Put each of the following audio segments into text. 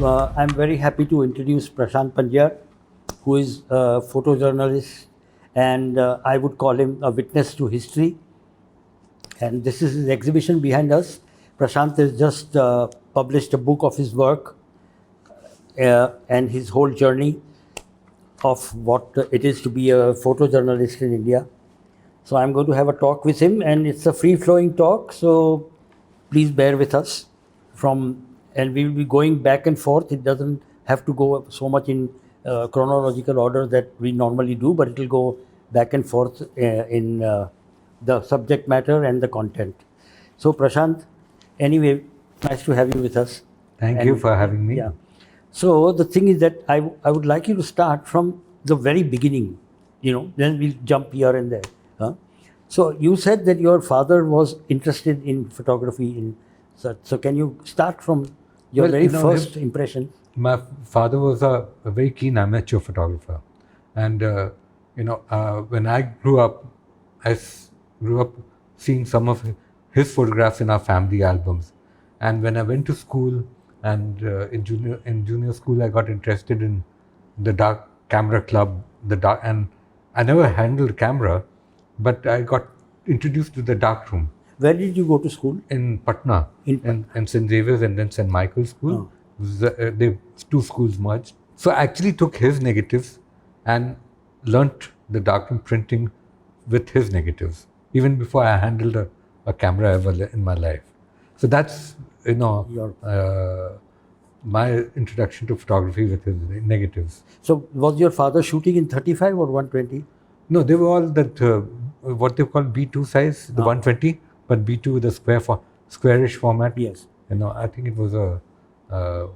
I'm very happy to introduce Prashant Pandya, who is a photojournalist, and I would call him a witness to history. And this is his exhibition behind us. Prashant has just published a book of his work and his whole journey of what it is to be a photojournalist in India. So I'm going to have a talk with him, and it's a free-flowing talk. So please bear with us and we will be going back and forth. It doesn't have to go so much in chronological order that we normally do, but it will go back and forth in the subject matter and the content. So Prashant, anyway, nice to have you with us. Thank you for having me. Yeah. So the thing is that I would like you to start from the very beginning, then we'll jump here and there. Huh? So you said that your father was interested in photography in such. So can you start from your first impression? My father was a very keen amateur photographer. And, when I grew up, grew up seeing some of his photographs in our family albums. And when I went to school and in junior school, I got interested in the dark camera club, and I never handled a camera, but I got introduced to the dark room. Where did you go to school? In Patna, in St. Xavier's and then St. Michael's School. They two schools merged. So I actually took his negatives and learnt the darkroom printing with his negatives, even before I handled a camera ever in my life. So that's, my introduction to photography with his negatives. So was your father shooting in 35 or 120? No, they were all that, what they call B2 size, the 120, but B2 with a squarish format. Yes. I think it was I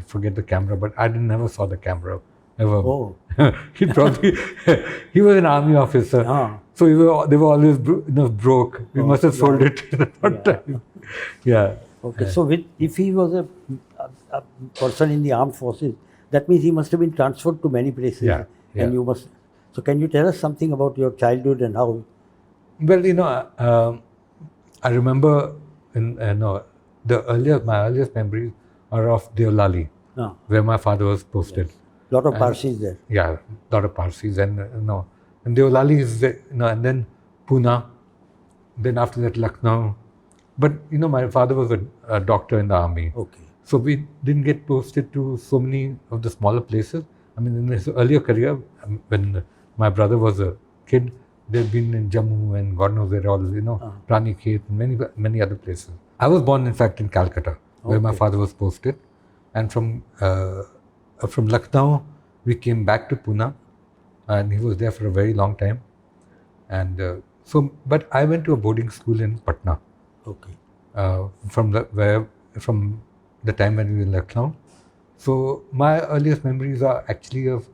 forget the camera, but I never saw the camera ever. Oh. He was an army officer. So they were always broke. We must have sold it at that time. Yeah. Okay. So if he was a person in the armed forces, that means he must have been transferred to many places. Yeah. And you must. So can you tell us something about your childhood and how? Well, I remember my earliest memories are of Deolali, where my father was posted. Yes. Lot of Parsis there. Yeah, lot of Parsis, and and Deolali is and then Pune, then after that Lucknow. But my father was a doctor in the army. Okay. So we didn't get posted to so many of the smaller places. I mean, in his earlier career, when my brother was a kid, they've been in Jammu and God knows where all, Rani Khet and many other places. I was born, in fact, in Calcutta, where my father was posted. And from Lucknow, we came back to Pune, and he was there for a very long time. And but I went to a boarding school in Patna. Okay. From the time when we were in Lucknow. So my earliest memories are actually of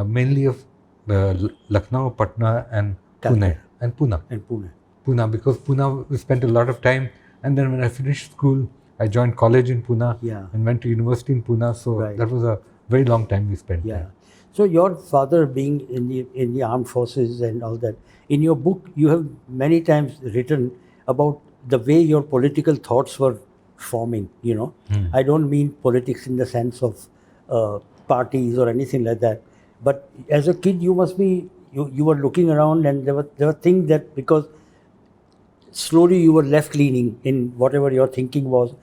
mainly of Lucknow, Patna, and Pune. Pune, because Pune we spent a lot of time. And then when I finished school, I joined college in Pune and went to university in Pune. So that was a very long time we spent there. So your father being in the armed forces and all that, in your book you have many times written about the way your political thoughts were forming. I don't mean politics in the sense of parties or anything like that, but as a kid you must be you were looking around, and there were things that, because slowly you were left leaning in whatever your thinking was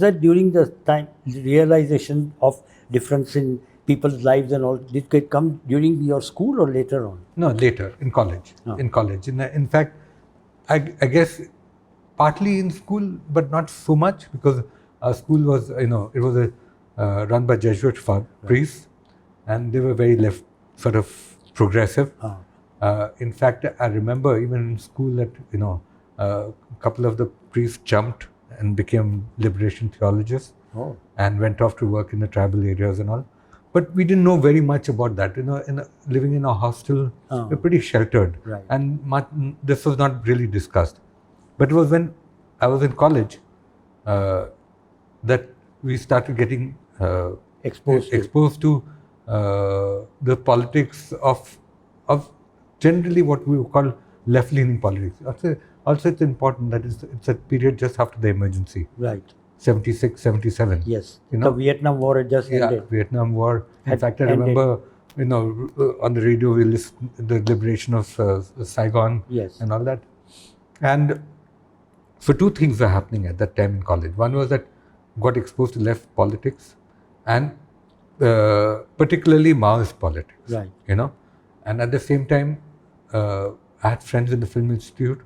that during the time realization of difference in people's lives and all, did it come during your school or later on? No, later, in college. In fact, I guess partly in school, but not so much, because our school was, it was run by Jesuit priests, and they were very left, sort of progressive. In fact, I remember even in school that, a couple of the priests jumped and became liberation theologians and went off to work in the tribal areas and all. But we didn't know very much about that. Living in a hostel, we're pretty sheltered. Right. And this was not really discussed. But it was when I was in college that we started getting exposed to the politics of generally what we would call left-leaning politics. Also, it's important that it's a period just after the emergency. Right. 76, 77. Yes. You The know, Vietnam War had just yeah, ended. Vietnam War. In Had fact, I ended. remember, on the radio we listened the liberation of Saigon Yes. and all that. And so two things were happening at that time in college. One was that got exposed to left politics, and particularly Maoist politics. Right. And at the same time, I had friends in the Film Institute,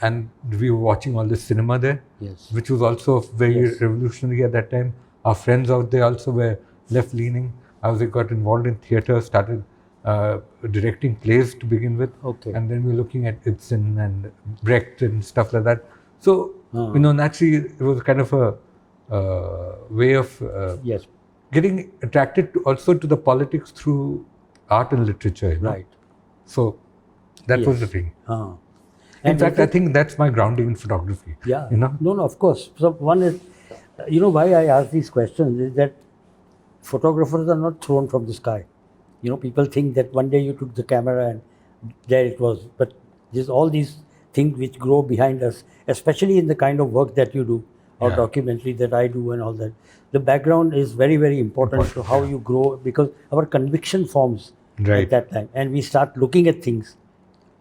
and we were watching all this cinema there, Yes. which was also very Yes. revolutionary at that time. Our friends out there also were left-leaning. I got involved in theatre, started directing plays to begin with, Okay. and then we were looking at Ibsen and Brecht and stuff like that. So, naturally, it was kind of a way of Yes. getting attracted also to the politics through art and literature. Right. So, that was Yes. the thing. Uh, In fact, I think that's my grounding in photography. Yeah. You know? No, of course. So one is, why I ask these questions is that photographers are not thrown from the sky. People think that one day you took the camera and there it was. But there's all these things which grow behind us, especially in the kind of work that you do or Yeah. documentary that I do and all that. The background is very, very important to how you grow, because our conviction forms at Right. that time, and we start looking at things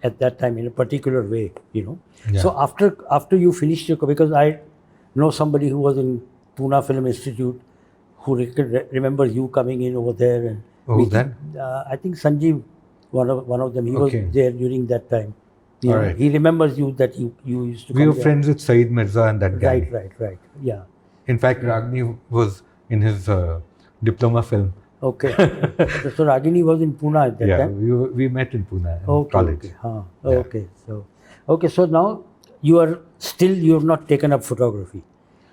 at that time in a particular way. Yeah. So after you finished your, because I know somebody who was in Pune Film Institute who remembers you coming in over there and Who's that? I think Sanjeev, one of them. He Okay. was there during that time. All right. He remembers you, that you used to. We come were there. friends with Saeed Mirza and that guy. Right. Yeah. In fact, Ragni was in his diploma film. Okay. So Ragini was in Pune at that Yeah, time. we met in Pune in Okay. college. Okay. Huh. Yeah. Okay. So now you have not taken up photography.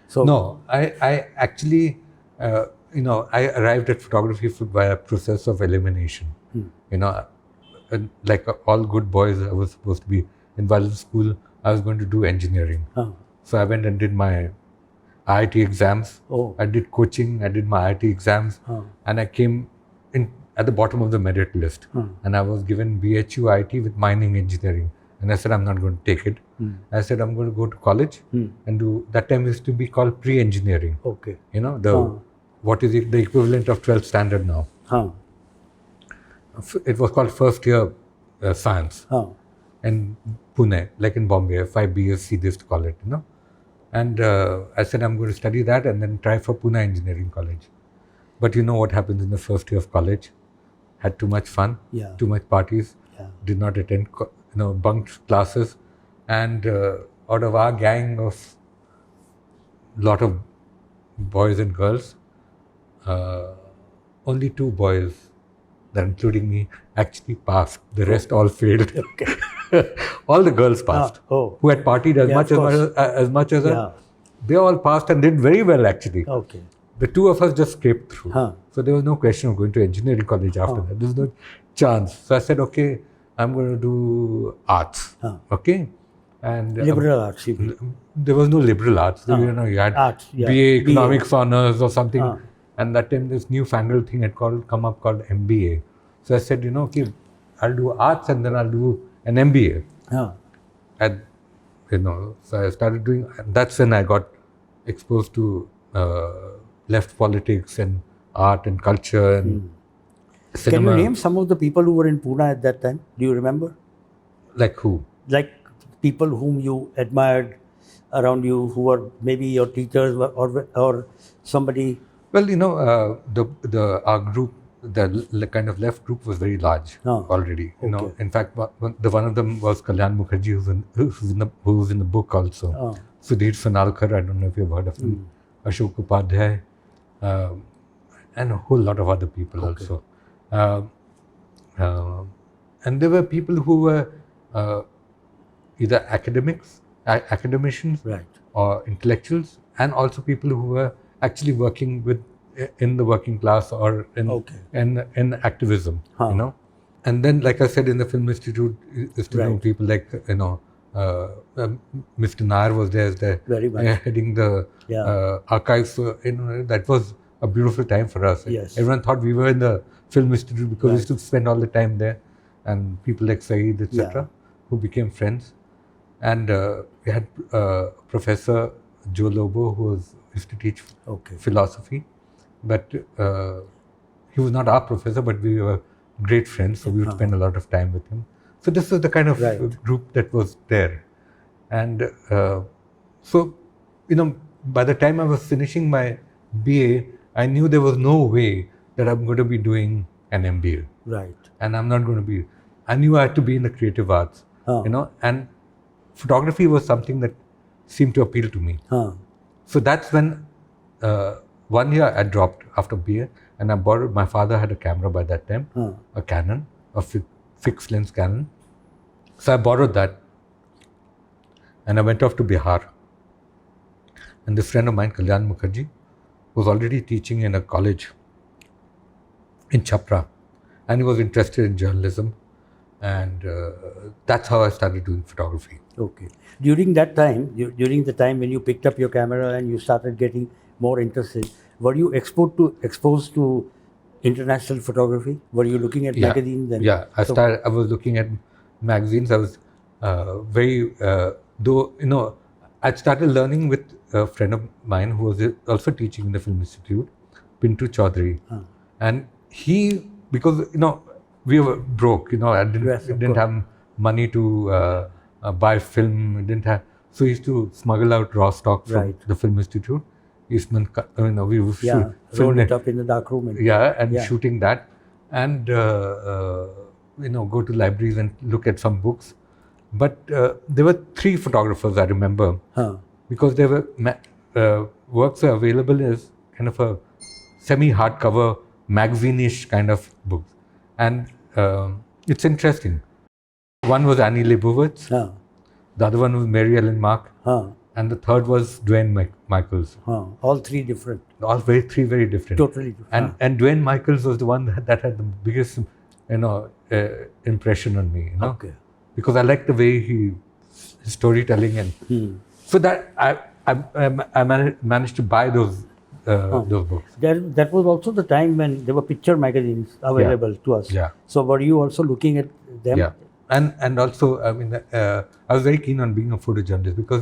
So No, I actually, I arrived at photography by a process of elimination. And like all good boys, I was supposed to be in Walden School. I was going to do engineering. Huh. So I went and did my IIT exams. Oh. I did coaching. I did my IIT exams, and I came in at the bottom of the merit list. And I was given BHU IIT with mining engineering. And I said, I'm not going to take it. I said, I'm going to go to college and do. That time used to be called pre-engineering. Okay. What is it? The equivalent of 12th standard now. Huh. It was called first year science. Huh. In Pune, like in Bombay, 5 BSc they used to call it, And I said, I'm going to study that and then try for Pune Engineering College. But you know what happens in the first year of college? Had too much fun, Yeah. too much parties, Yeah. did not attend, bunked classes. And out of our gang of lot of boys and girls, only 2 boys, that including me, actually passed. The rest all failed. All the girls passed. Who had partied as Yeah, much of as much as Yeah. they all passed and did very well actually. Okay. The 2 of us just scraped through. Huh. So there was no question of going to engineering college after that. There was no chance. So I said, okay, I'm going to do arts. Huh. Okay. And Liberal arts. You mean. there was no liberal arts. You had Arts, yeah. BA BA. economics honors or something. Huh. And that time this newfangled thing had come up called MBA. So I said, okay, I'll do arts and then I'll do an MBA. Huh. And so I started doing. That's when I got exposed to left politics and art and culture and cinema. Can you name some of the people who were in Pune at that time? Do you remember? Like who? Like people whom you admired around you, who were maybe your teachers or somebody. Well, our group, the kind of left group was very large already. Okay. In fact, one of them was Kalyan Mukherjee, who's in the book also. Sudhir Sanalkar, I don't know if you've heard of him. Ashok Upadhyay, and a whole lot of other people also. And there were people who were either academicians, Right. or intellectuals, and also people who were actually working in the working class or in activism, And then, like I said, in the Film Institute, used to know people like, Mr. Nair was there as Very much. heading the archives. So, that was a beautiful time for us. Yes. Everyone thought we were in the Film Institute because we used to spend all the time there. And people like Saeed, etc., who became friends. And we had Professor Joe Lobo, who was used to teach Okay. philosophy, but he was not our professor, but we were great friends, so we would spend a lot of time with him. So this was the kind of Right. group that was there. And so, by the time I was finishing my BA, I knew there was no way that I'm going to be doing an MBA. Right. And I'm not going to be, I knew I had to be in the creative arts, and photography was something that seemed to appeal to me. So that's when 1 year I dropped after BA, and I borrowed, my father had a camera by that time, a Canon, a fixed lens Canon. So I borrowed that, and I went off to Bihar. And this friend of mine, Kalyan Mukherjee, was already teaching in a college in Chapra, and he was interested in journalism, and that's how I started doing photography. Okay. During that time, during the time when you picked up your camera and you started getting more interested, were you exposed to international photography? Were you looking at magazines? And yeah, I was looking at magazines. I was I'd started learning with a friend of mine who was also teaching in the Film Institute, Pintu Chaudhary. And he, because, we were broke, I didn't have money to buy film, so he used to smuggle out raw stock from the Film Institute. We would roll it up in the dark room. Shooting that, and go to libraries and look at some books. But there were 3 photographers I remember, because there were works are available as kind of a semi-hardcover, magazine-ish kind of books. And it's interesting. One was Annie Leibovitz, the other one was Mary Ellen Mark, and the third was Duane Michaels. All 3 different. All 3 very different. Totally different. And Duane Michaels was the one that had the biggest, impression on me. Okay. Because I liked the way his storytelling, and so that I managed to buy those books. That was also the time when there were picture magazines available to us. Yeah. So were you also looking at them? Yeah. And also, I was very keen on being a photojournalist because,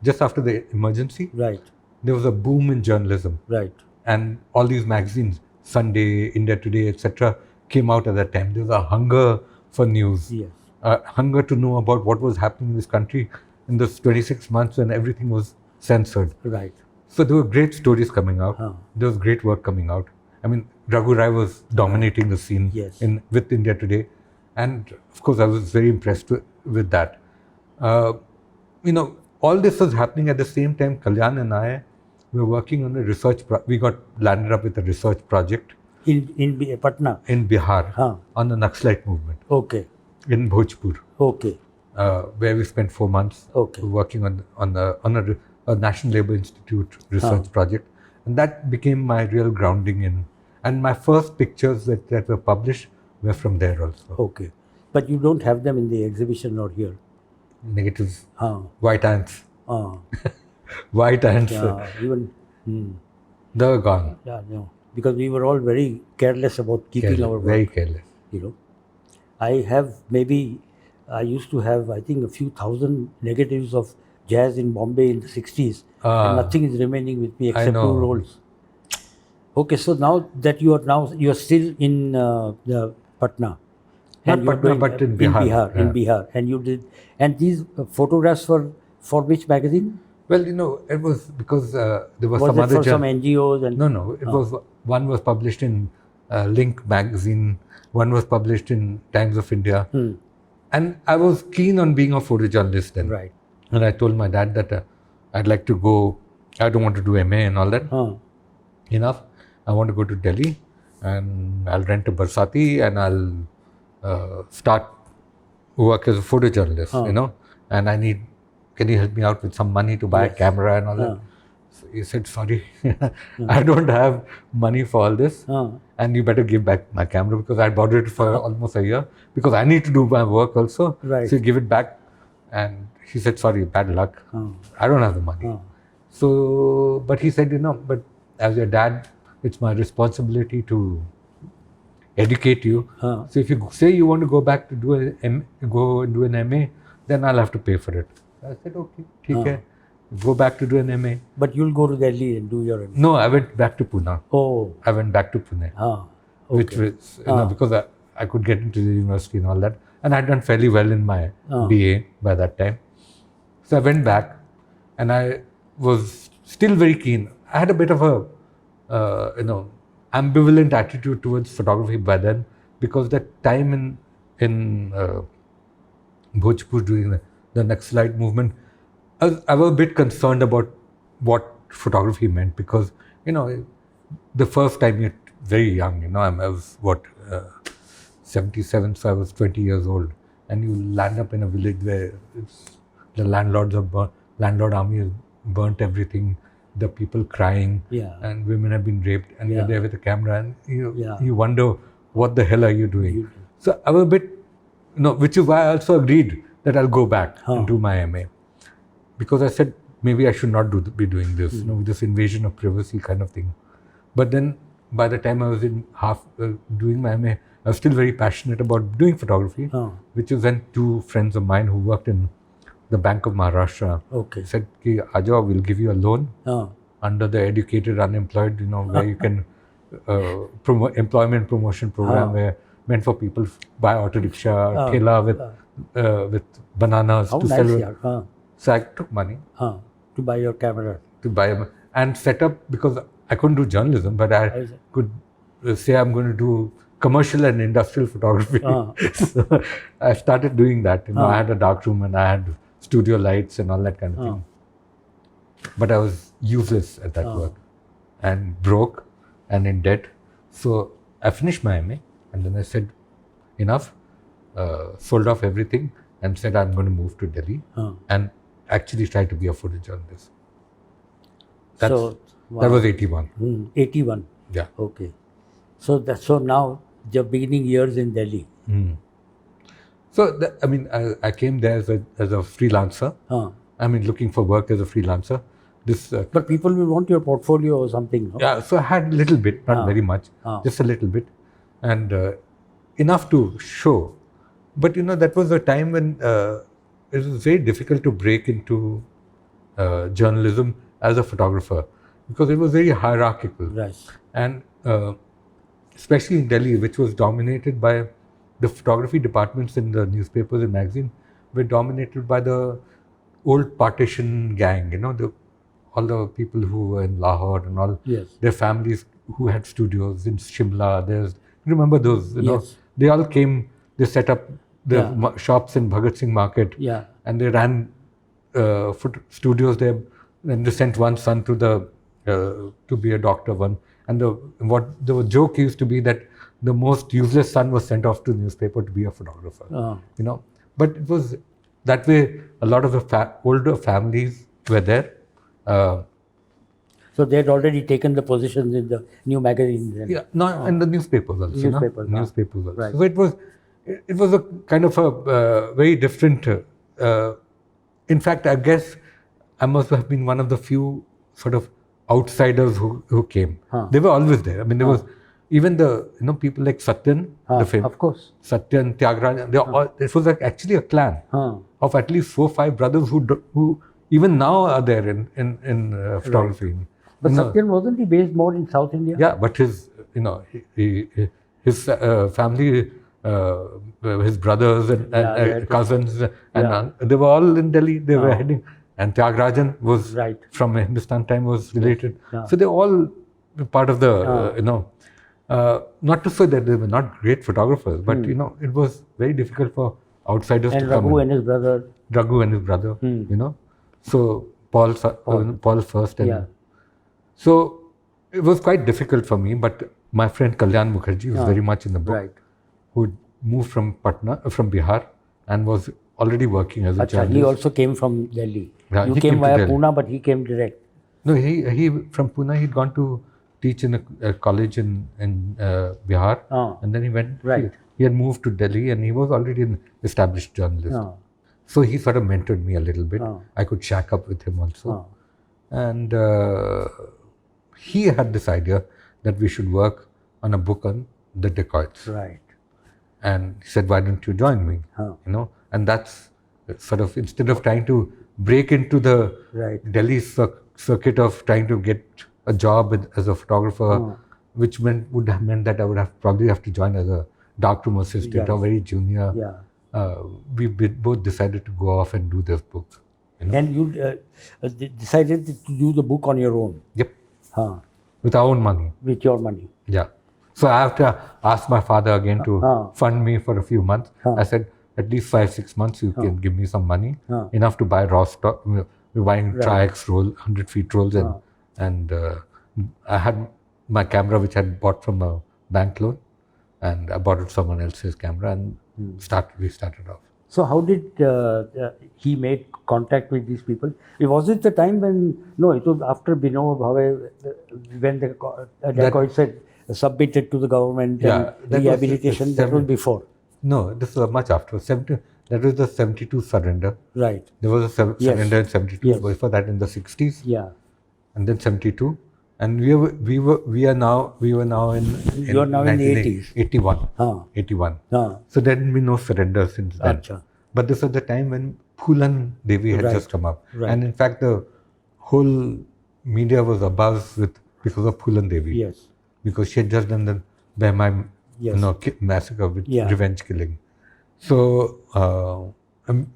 just after the emergency, there was a boom in journalism. Right. And all these magazines, Sunday, India Today, etc., came out at that time. There was a hunger for news. Yes. Hunger to know about what was happening in this country in those 26 months when everything was censored. Right. So there were great stories coming out. There was great work coming out. Raghu Rai was dominating the scene with India Today. And of course, I was very impressed with that. All this was happening at the same time. Kalyan and I were working on a research. We got landed up with a research project in Patna, in Bihar, on the Naxalite movement. Okay. In Bhojpur. Okay. Where we spent 4 months working on a National Labour Institute research project, and that became my real grounding in. And my first pictures that were published were from there also. Okay, but you don't have them in the exhibition or here. Negatives. White ants. White ants. Yeah, even. They were gone. Yeah, no, because we were all very careless about keeping our work. Very careless. I used to have, I think, a few thousand negatives of jazz in Bombay in the 60s. And nothing is remaining with me except 2 rolls. Okay, so now that you are still in Patna. Not Patna, but in Bihar. In Bihar. And you did, and these photographs were for which magazine? Well, it was because there was some other... Was it for some NGOs? And No, it was, one was published in Link magazine, one was published in Times of India. And I was keen on being a photojournalist then. Right. And I told my dad that I'd like to go, I don't want to do MA and all that. Enough. I want to go to Delhi and I'll rent a Barsati and I'll start work as a photojournalist, and can you help me out with some money to buy a camera and all that? So he said, sorry, I don't have money for all this, and you better give back my camera because I bought it for almost a year because I need to do my work also. Right. So you give it back. And he said, sorry, bad luck. I don't have the money. So, but he said, but as your dad, it's my responsibility to educate you. So if you say you want to go back to do an MA, then I'll have to pay for it. I said, okay, theek hai. go back to do an MA. But you'll go to Delhi and do your MA. No, I went back to Pune. Oh. I went back to Pune, which Okay. was, because I could get into the university and all that. And I'd done fairly well in my BA by that time. So I went back and I was still very keen. I had a bit of a, ambivalent attitude towards photography by then, because that time in Bhojpur during the Naxalite movement, I was a bit concerned about what photography meant, because, the first time you're very young, I was 77, so I was 20 years old, and you land up in a village where the landlord army has burnt everything, the people crying, and women have been raped, and you're there with a camera, and you wonder, what the hell are you doing? So I was a bit, which is why I also agreed that I'll go back and do my MA, because I said maybe I should not be doing this, this invasion of privacy kind of thing. But then by the time I was in doing my MA, I was still very passionate about doing photography, which is when two friends of mine who worked in the Bank of Maharashtra said, Ki, Ajo, we'll give you a loan under the educated unemployed, where you can employment promotion program where meant for people buy auto rickshaw, thela with bananas to sell. So I took money to buy your camera. And set up, because I couldn't do journalism, but I could say I'm going to do commercial and industrial photography. So I started doing that. I had a dark room and I had studio lights and all that kind of thing. But I was useless at that work and broke and in debt. So I finished my MA and then I said, enough, sold off everything and said I'm going to move to Delhi and actually try to be a photojournalist. That was 81. 81. Yeah. Okay. So now your beginning years in Delhi. So I came there as a freelancer. Looking for work as a freelancer. But people will want your portfolio or something, no? Yeah, so I had a little bit, not very much, just a little bit, and enough to show. But that was a time when it was very difficult to break into journalism as a photographer, because it was very hierarchical. Right. And especially in Delhi, which was dominated by the photography departments in the newspapers and magazines, were dominated by the old partition gang, all the people who were in Lahore and all, their families who had studios in Shimla. Remember those, they all came, they set up the shops in Bhagat Singh Market, and they ran studios there, and they sent one son to be a doctor, and the joke used to be that the most useless son was sent off to the newspaper to be a photographer, But it was that way. A lot of the older families were there. So they had already taken the positions in the new magazines. And the newspapers also. Newspapers also. Right. So it was a kind of a very different. In fact, I guess I must have been one of the few sort of outsiders who came. They were always there. There was even the people like Satyan, the film. Of course. Satyan, Tyagarajan. It was actually a clan of at least 4 or 5 brothers who even now are there in photography. Right. But Satyan, wasn't he based more in South India? Yeah, but his family, his brothers and cousins, and they were all in Delhi. They were heading, and Tyagarajan was from Hindustan Time, was related. So they all part of the not to say that they were not great photographers, but it was very difficult for outsiders to come. And Raghu and his brother. Raghu and his brother, So Paul first, and so it was quite difficult for me. But my friend Kalyan Mukherjee was very much in the book, who moved from Bihar, and was already working as a journalist. He also came from Delhi. Yeah, you came via Pune, but he came direct. No, he from Pune. He'd gone to teach in a college in Bihar, and then he went. He had moved to Delhi, and he was already an established journalist. So he sort of mentored me a little bit. I could shack up with him also. And he had this idea that we should work on a book on the dacoits. Right. And he said, why don't you join me? And that's sort of, instead of trying to break into the Right. Delhi circuit of trying to get a job as a photographer, which would have meant that I would probably have to join as a darkroom assistant or very junior. Yeah. We both decided to go off and do this book. You know? And you decided to do the book on your own. Yep. Huh. With our own money. With your money. Yeah. So I have to ask my father again to fund me for a few months. I said, at least 5-6 months, you can give me some money, enough to buy raw stock. We're buying Tri-X roll, 100 feet rolls, and I had my camera, which I had bought from a bank loan, and I borrowed someone else's camera, and we started off. So how did he make contact with these people? Was it the time when, no, it was after Binoba Bhave, when the dacoit said, submitted to the government and rehabilitation, that was before? No, this was much after. That was the 72 surrender. Right. There was a surrender in 72. Yes. Before that, in the 60s. Yeah. And then 72. And we were now in you are now in the 80s. 81. 81. So there had been no surrender since then. Achha. But this was the time when Phulan Devi had just come up. Right. And in fact, the whole media was abuzz because of Phulan Devi. Yes. Because she had just done the Bahmai massacre with revenge killing. So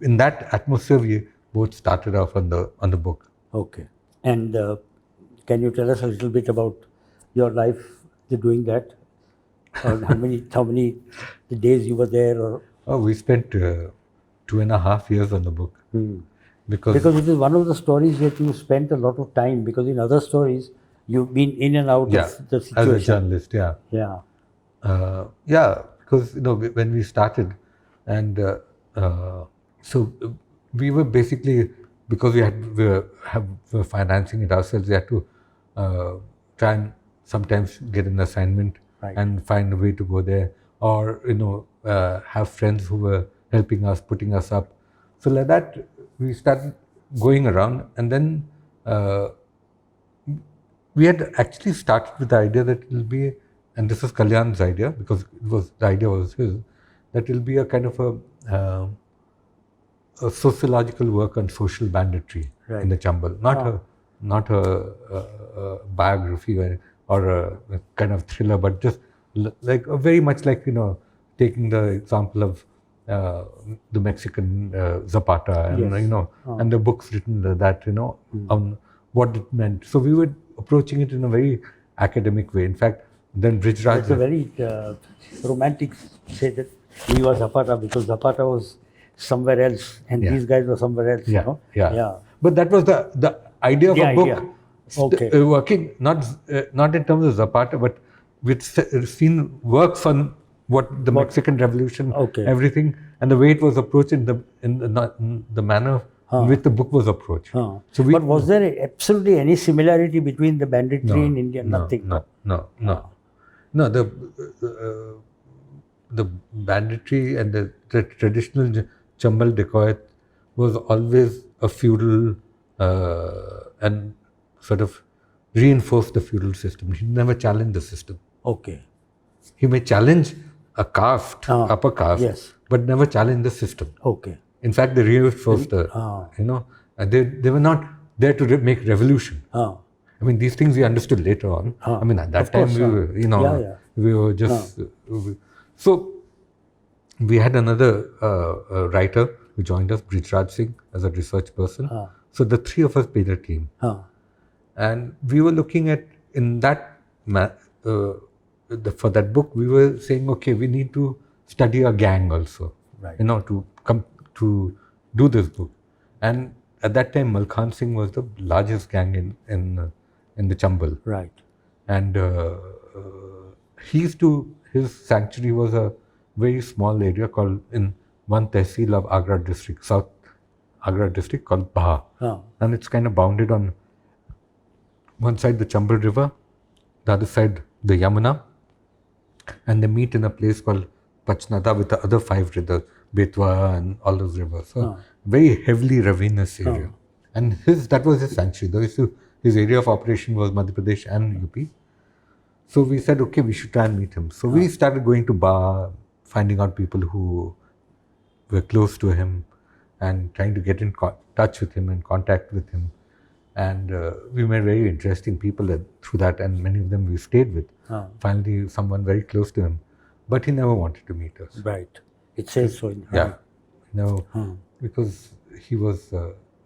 in that atmosphere, we both started off on the book. Okay. And can you tell us a little bit about your life doing that? Or how many days you were there? Or we spent 2.5 years on the book. Because it is one of the stories that you spent a lot of time, because in other stories you've been in and out of the situation. As a journalist, because when we started, and so we were basically, because we were financing it ourselves, we had to try and sometimes get an assignment and find a way to go there, or have friends who were helping us, putting us up. So like that, we started going around, and then we had actually started with the idea that it will be, and this was Kalyan's idea, because the idea was his, that it will be a kind of a sociological work on social banditry in the Chambal, not a biography or a kind of thriller, but just like very much like taking the example of the Mexican Zapata, and and the books written that on what it meant. So we were approaching it in a very academic way. In fact, then Brijraj. It's a very romantic say that he was Zapata, because Zapata was somewhere else and these guys were somewhere else. Yeah. But that was the idea of a book. Working not in terms of Zapata, but we'd seen works on what the Mexican Revolution, everything, and the way it was approached in the manner in which the book was approached. So but was there absolutely any similarity between the banditry in India? Nothing. No. The banditry and the traditional Chambal dacoit was always a feudal and sort of reinforced the feudal system. He never challenged the system. Okay. He may challenge a caste, upper caste, but never challenge the system. Okay. In fact, they reinforced they were not there to make revolution. I mean, these things we understood later on. I mean, at that time, we were just... So, we had another writer who joined us, Brijraj Singh, as a research person. So, the three of us made a team. And we were looking at, in that, for that book, we were saying, okay, we need to study a gang also, to come to do this book. And at that time, Malkhan Singh was the largest gang in the Chambal. Right. And his sanctuary was a very small area called, in one tehsil of Agra district, South Agra district, called Baha. And it's kind of bounded on one side the Chambal River, the other side the Yamuna, and they meet in a place called Pachnada with the other 5 rivers, Betwa and all those rivers. So very heavily ravinous area. And that was his sanctuary. His area of operation was Madhya Pradesh and UP. So we said, okay, we should try and meet him. So we started going to Baha, finding out people who were close to him. and trying to get in touch with him and contact with him. And we met very interesting people through that, and many of them we stayed with. Finally, someone very close to him, but he never wanted to meet us. Right. It says so. Yeah, no, because he was.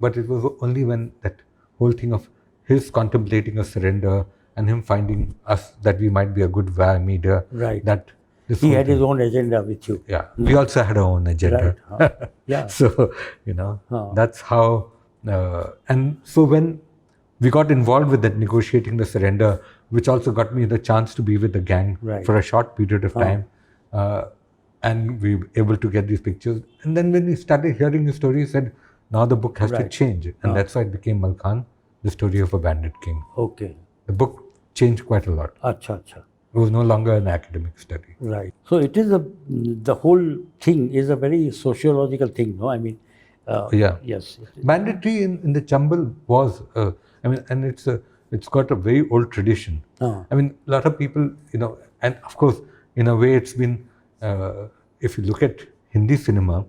But it was only when that whole thing of his contemplating a surrender and him finding us that we might be a good media. Right. That he had his own agenda with you. Yeah, we also had our own agenda. Right. Yeah. So that's how. And so when we got involved with that negotiating the surrender, which also got me the chance to be with the gang for a short period of time, and we were able to get these pictures. And then when we started hearing the story, he said, now the book has to change. And that's why it became Malkhan, the story of a bandit king. Okay. The book changed quite a lot. Acha. It was no longer an academic study. Right. So it is the whole thing is a very sociological thing, no? I mean, yes. Banditry in the Chambal was, and it's got a very old tradition. I mean, a lot of people, and of course, in a way, it's been, if you look at Hindi cinema,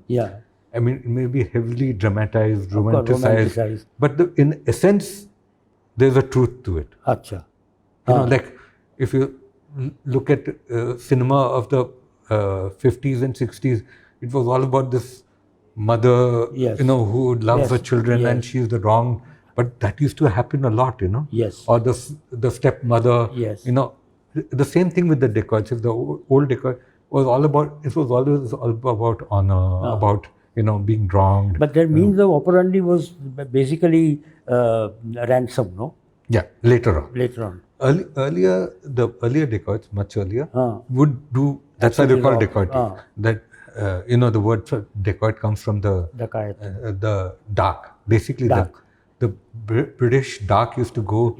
I mean, it may be heavily dramatized, romanticized, but in essence, there's a truth to it. Acha. Like if you look at cinema of the 50s and 60s, it was all about this mother, who loves her children and she's the wrong. But that used to happen a lot, Yes. Or the stepmother, Yes. The same thing with the dacoits. If the old dacoit was all about, it was always all about honor, about being wronged. But their means of operandi was basically ransom, no? Yeah, later on. Later on. Earlier, the earlier dacoits, much earlier, would do. That's why they call dacoit. That the word for dacoit comes from the dark. Basically, the British dark used to go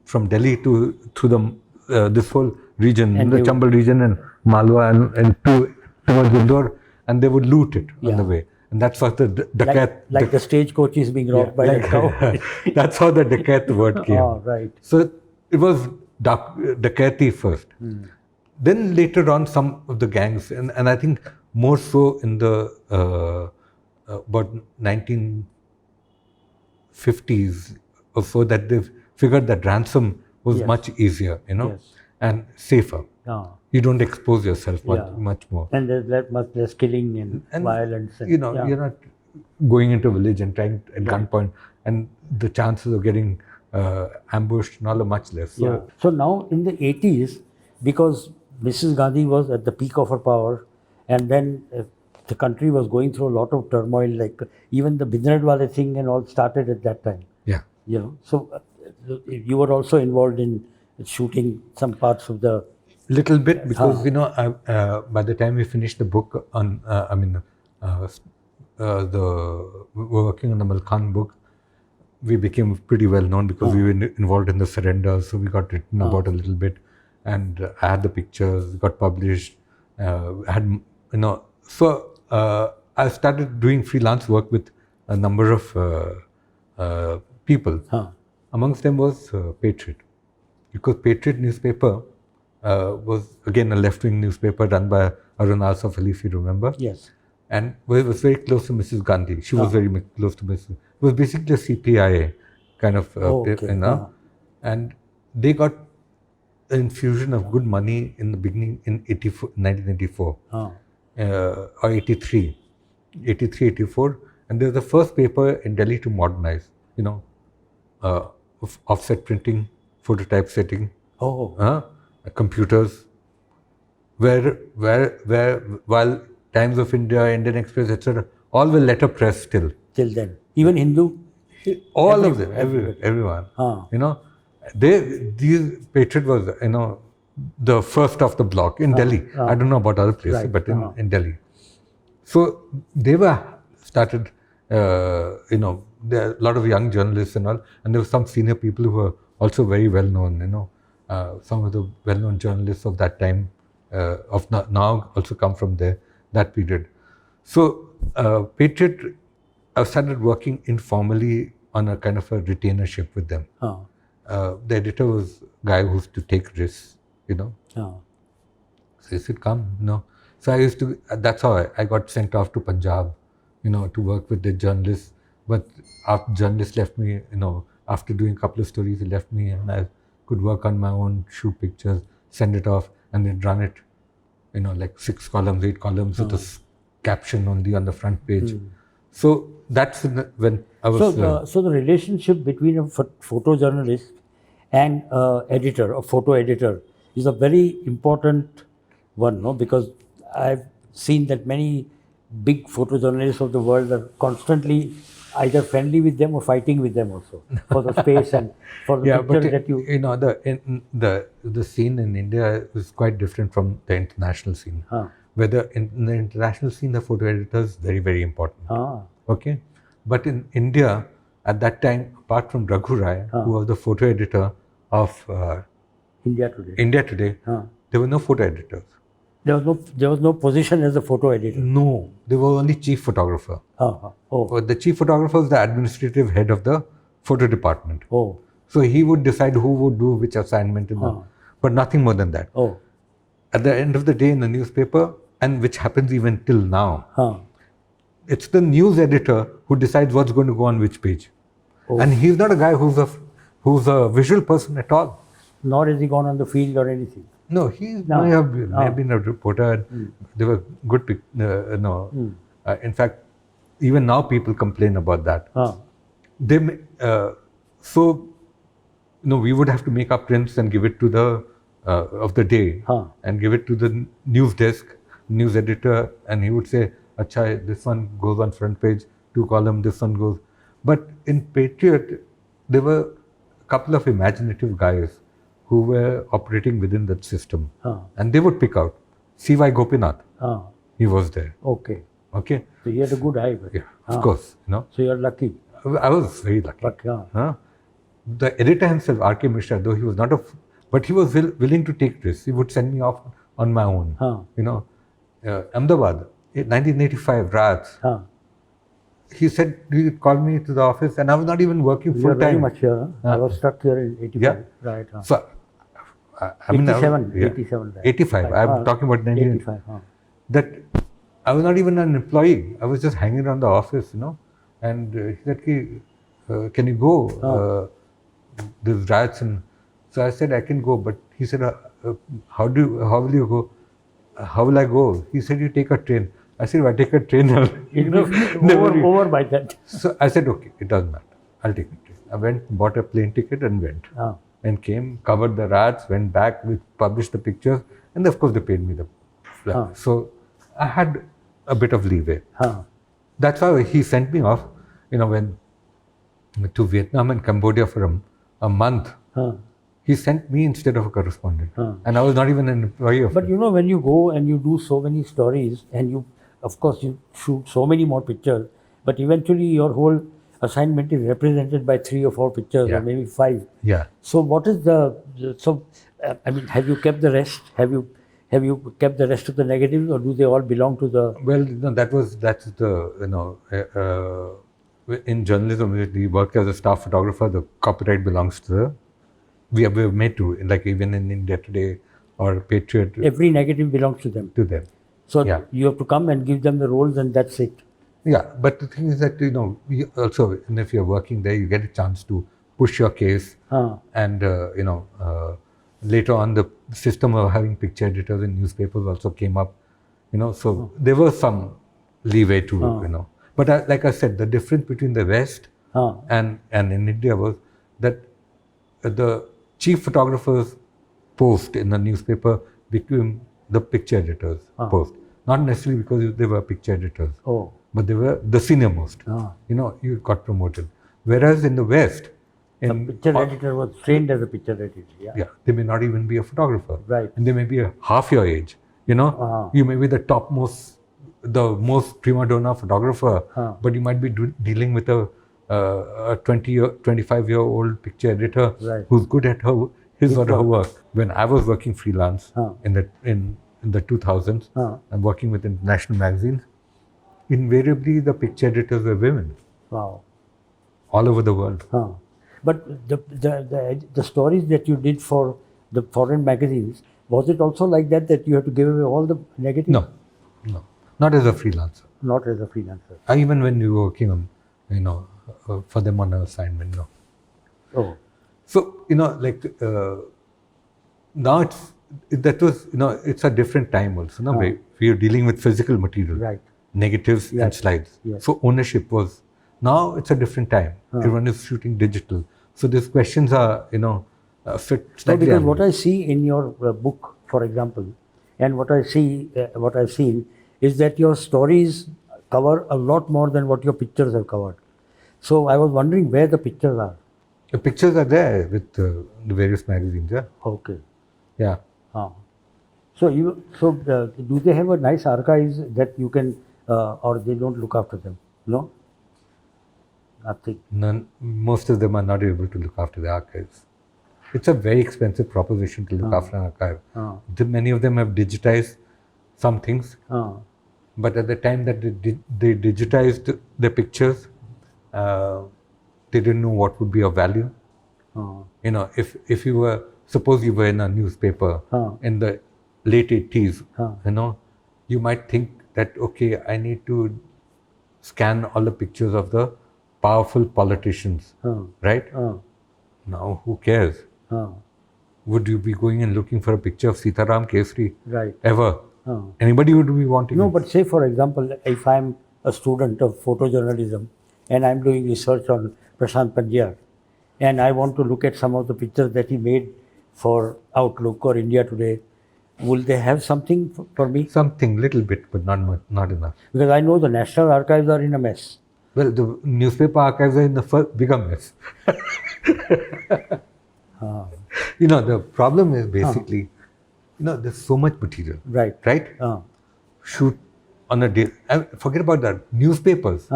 from Delhi to the this whole region, the Chambal region and Malwa and towards Indore, and they would loot it on the way. And that's what the dacoit... Like the stagecoach is being robbed by the cow. That's how the dacoit word came. Oh, right. So it was dacoity first. Then later on, some of the gangs, and I think more so in the about 1950s or so, that they figured that ransom was much easier, and safer. You don't expose yourself much more. And there's much less killing and violence. And, you're not going into a village and trying at gunpoint, and the chances of getting ambushed and all are much less. So now in the 80s, because Mrs. Gandhi was at the peak of her power, and then the country was going through a lot of turmoil, like even the Bhindranwale thing and all started at that time. Yeah. So you were also involved in shooting some parts of the... Little bit, because by the time we finished the book on, we're working on the Malkhan book, we became pretty well known because we were involved in the surrender, so we got written about a little bit, and I had the pictures, got published, So I started doing freelance work with a number of people. Amongst them was Patriot, because Patriot newspaper was again a left-wing newspaper run by Arun Asaf Ali, if you remember. Yes. And it was very close to Mrs. Gandhi. She was very close to Mrs. It was basically a CPIA kind of paper, and they got an infusion of good money in the beginning in 1984 or 83, 84, and they were the first paper in Delhi to modernize, of offset printing, phototypesetting, computers, where while Times of India, Indian Express, etc., all were letterpress still. Till then, even Hindu. All of them, everyone. These Patriot was, the first of the block in Delhi. I don't know about other places, but in Delhi. So they were started. There are a lot of young journalists and all, and there were some senior people who were also very well known. Some of the well-known journalists of that time, of now, also come from there, that period. So Patriot, I started working informally on a kind of a retainership with them. The editor was a guy who used to take risks, So he said, come, So I used to, that's how I got sent off to Punjab, to work with the journalists. But after journalists left me, after doing a couple of stories, he left me, and I could work on my own, shoot pictures, send it off, and then run it, like 6 columns, 8 columns with a caption only on the front page. So that's when I was. So the relationship between a photojournalist and editor, a photo editor, is a very important one, no? Because I've seen that many big photojournalists of the world are constantly either friendly with them or fighting with them also for the space and for the picture that you. The scene in India is quite different from the international scene. Whether in the international scene, the photo editor is very, very important. Okay, but in India at that time, apart from Raghu Rai, who was the photo editor of India Today, there were no photo editors. There was no position as a photo editor. No, there was only chief photographer. The chief photographer was the administrative head of the photo department. So he would decide who would do which assignment, but nothing more than that. At the end of the day, in the newspaper, and which happens even till now, it's the news editor who decides what's going to go on which page. And he's not a guy who's a visual person at all. Nor has he gone on the field or anything. No, he may have been a reporter. There were good, in fact, even now people complain about that. They may, we would have to make up prints and give it to the of the day and give it to the news desk, news editor, and he would say, "Acha, this one goes on front page, 2 column, this one goes." But in Patriot, there were a couple of imaginative guys who were operating within that system, and they would pick out C.Y. Gopinath. He was there. Okay. So he had a good eye. Yeah, of course. So you're lucky. I was very lucky. But, the editor himself, R.K. Mishra, though he was not but he was willing to take risks. He would send me off on my own. Ahmedabad, 1985, riots. He said, he called me to the office, and I was not even working full time. Very much here. I was stuck here in 85. Yeah. Right. So, 87. 85. I'm talking about 1985. That I was not even an employee. I was just hanging around the office, And he said, "Can you go? There's riots." And so I said, "I can go." But he said, how will you go? How will I go? He said, "You take a train." I said, "If I take a train, over by that." So I said, "Okay, it doesn't matter. I'll take a train." I went, bought a plane ticket and went. And came, covered the riots, went back, we published the pictures, and of course they paid me the flag. So I had a bit of leeway. That's why he sent me off, to Vietnam and Cambodia for a month. He sent me instead of a correspondent. And I was not even an employee of But when you go and you do so many stories, and you shoot so many more pictures, but eventually your whole assignment is represented by 3 or 4 pictures, or maybe 5. Yeah. So what is have you kept the rest? Have you kept the rest of the negatives, or do they all belong to the? Well, that's the in journalism, we work as a staff photographer. The copyright belongs to we are made to, like even in India Today or Patriot. Every negative belongs to them. So you have to come and give them the roles, and that's it. Yeah, but the thing is that we also, and if you're working there, you get a chance to push your case, and later on the system of having picture editors in newspapers also came up, so there was some leeway to But like I said, the difference between the West and in India was that the chief photographer's post in the newspaper became the picture editor's post. Not necessarily because they were picture editors, but they were the senior most. You got promoted. Whereas in the West, the picture editor was trained as a picture editor. Yeah, they may not even be a photographer. Right. And they may be half your age. You may be the most prima donna photographer, but you might be dealing with a 25-year-old picture editor who's good at his or her work. When I was working freelance in the 2000s, I'm working with international magazines. Invariably, the picture editors were women. Wow. All over the world. But the stories that you did for the foreign magazines, was it also like that you had to give away all the negatives? No, not as a freelancer. Not as a freelancer. Even when you were working on, for them on an assignment, no. Oh, So, now it's a different time also, no? We are dealing with physical material, right. negatives and Yes. slides. Yes. So ownership was, now it's a different time. Everyone is shooting digital. So these questions are, fit No, slightly. because what I see in your book, for example, and what I've seen is that your stories cover a lot more than what your pictures have covered. So I was wondering where the pictures are. The pictures are there with the various magazines, yeah? Okay. Yeah. So do they have a nice archives that you can, or they don't look after them? No. Nothing. Most of them are not able to look after the archives. It's a very expensive proposition to look after an archive. Many of them have digitized some things, but at the time that they digitized the pictures, they didn't know what would be of value. If you were, suppose you were in a newspaper in the late 80s, you might think that, okay, I need to scan all the pictures of the powerful politicians, right? Now, who cares? Would you be going and looking for a picture of Sitaram Kesri? Right. Ever? Anybody would be wanting No, it. but say for example, if I'm a student of photojournalism and I'm doing research on Prashant Panjwar, and I want to look at some of the pictures that he made for Outlook or India Today, will they have something for me? Something, little bit, but not enough. Because I know the National Archives are in a mess. Well, the newspaper archives are in the first bigger mess. The problem is basically, there's so much material. Right. Right? Shoot on a day. Forget about that. Newspapers.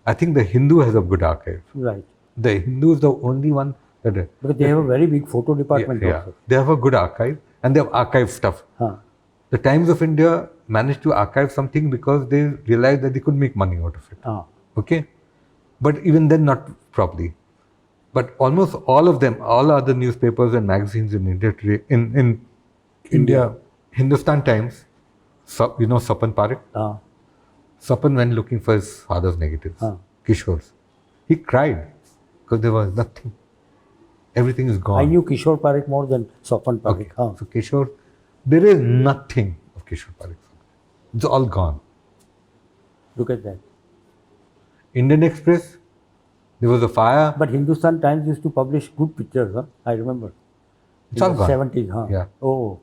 I think the Hindu has a good archive. Right. The Hindu is the only one that. Because they have a very big photo department also. They have a good archive and they have archive stuff. The Times of India managed to archive something because they realized that they could make money out of it. Okay? But even then, not properly. But almost all of them, all other newspapers and magazines in India today, in India, Hindustan Times, Sapan Parekh, Sapan went looking for his father's negatives, Kishore's. He cried because there was nothing. Everything is gone. I knew Kishore Parekh more than Sapan Parekh. Okay. So Kishore, there is nothing of Kishore Parekh. It's all gone. Look at that. Indian Express, there was a fire. But Hindustan Times used to publish good pictures, I remember. It's all gone. 70s, Yeah. Oh.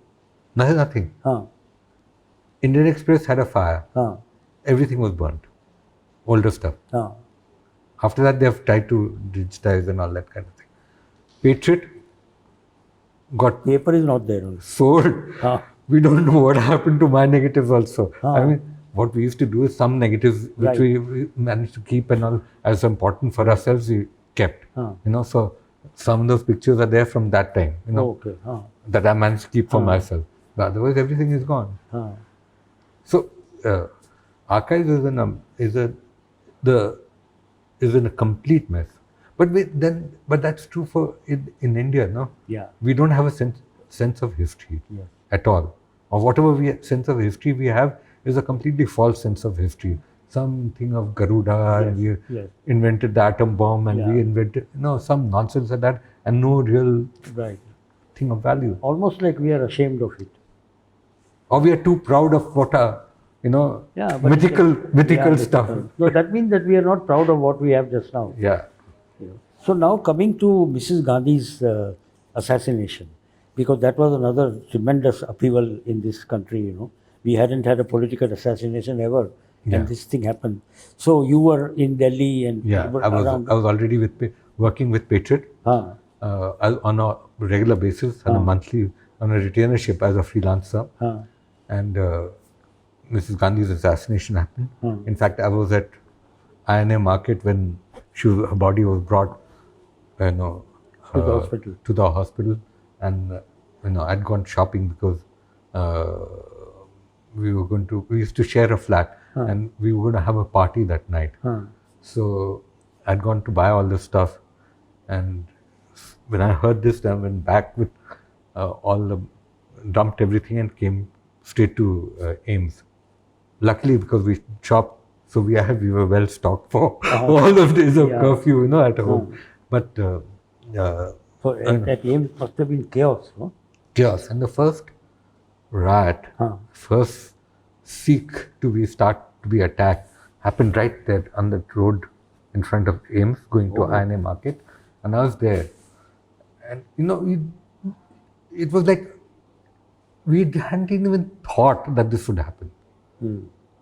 Nothing. Indian Express had a fire. Everything was burnt. Older stuff. After that, they have tried to digitize and all that kind of thing. Patriot got Paper is not there only. sold. We don't know what happened to my negatives also. I mean, what we used to do is some negatives which we managed to keep and all as important for ourselves, we kept. So some of those pictures are there from that time. Okay. That I managed to keep for myself. But otherwise, everything is gone. So archives is in a complete mess. But that's true for in India, no? Yeah. We don't have a sense of history at all. Or whatever sense of history we have is a completely false sense of history. Something of Garuda, and we invented the atom bomb, and we invented some nonsense like that, and no real thing of value. Almost like we are ashamed of it. Or we are too proud of what are mythical stuff. So that means that we are not proud of what we have just now. Yeah. So now coming to Mrs. Gandhi's assassination, because that was another tremendous upheaval in this country. We hadn't had a political assassination ever, and this thing happened. So you were in Delhi, and I was already working with Patriot on a regular basis, on a retainership as a freelancer, and Mrs. Gandhi's assassination happened. In fact, I was at INA Market when her body was brought, to the hospital, and I'd gone shopping because we used to share a flat, and we were going to have a party that night. So I'd gone to buy all this stuff, and when I heard this, I went back with dumped everything and came straight to AIIMS, luckily because we shopped, so we were well stocked for all of days of curfew, at home. But So at AIIMS must have been chaos, no? chaos. And the first riot, first Sikh to be attacked, happened right there on the road in front of AIIMS, going to INA Market, and I was there. And it was like we hadn't even thought that this would happen,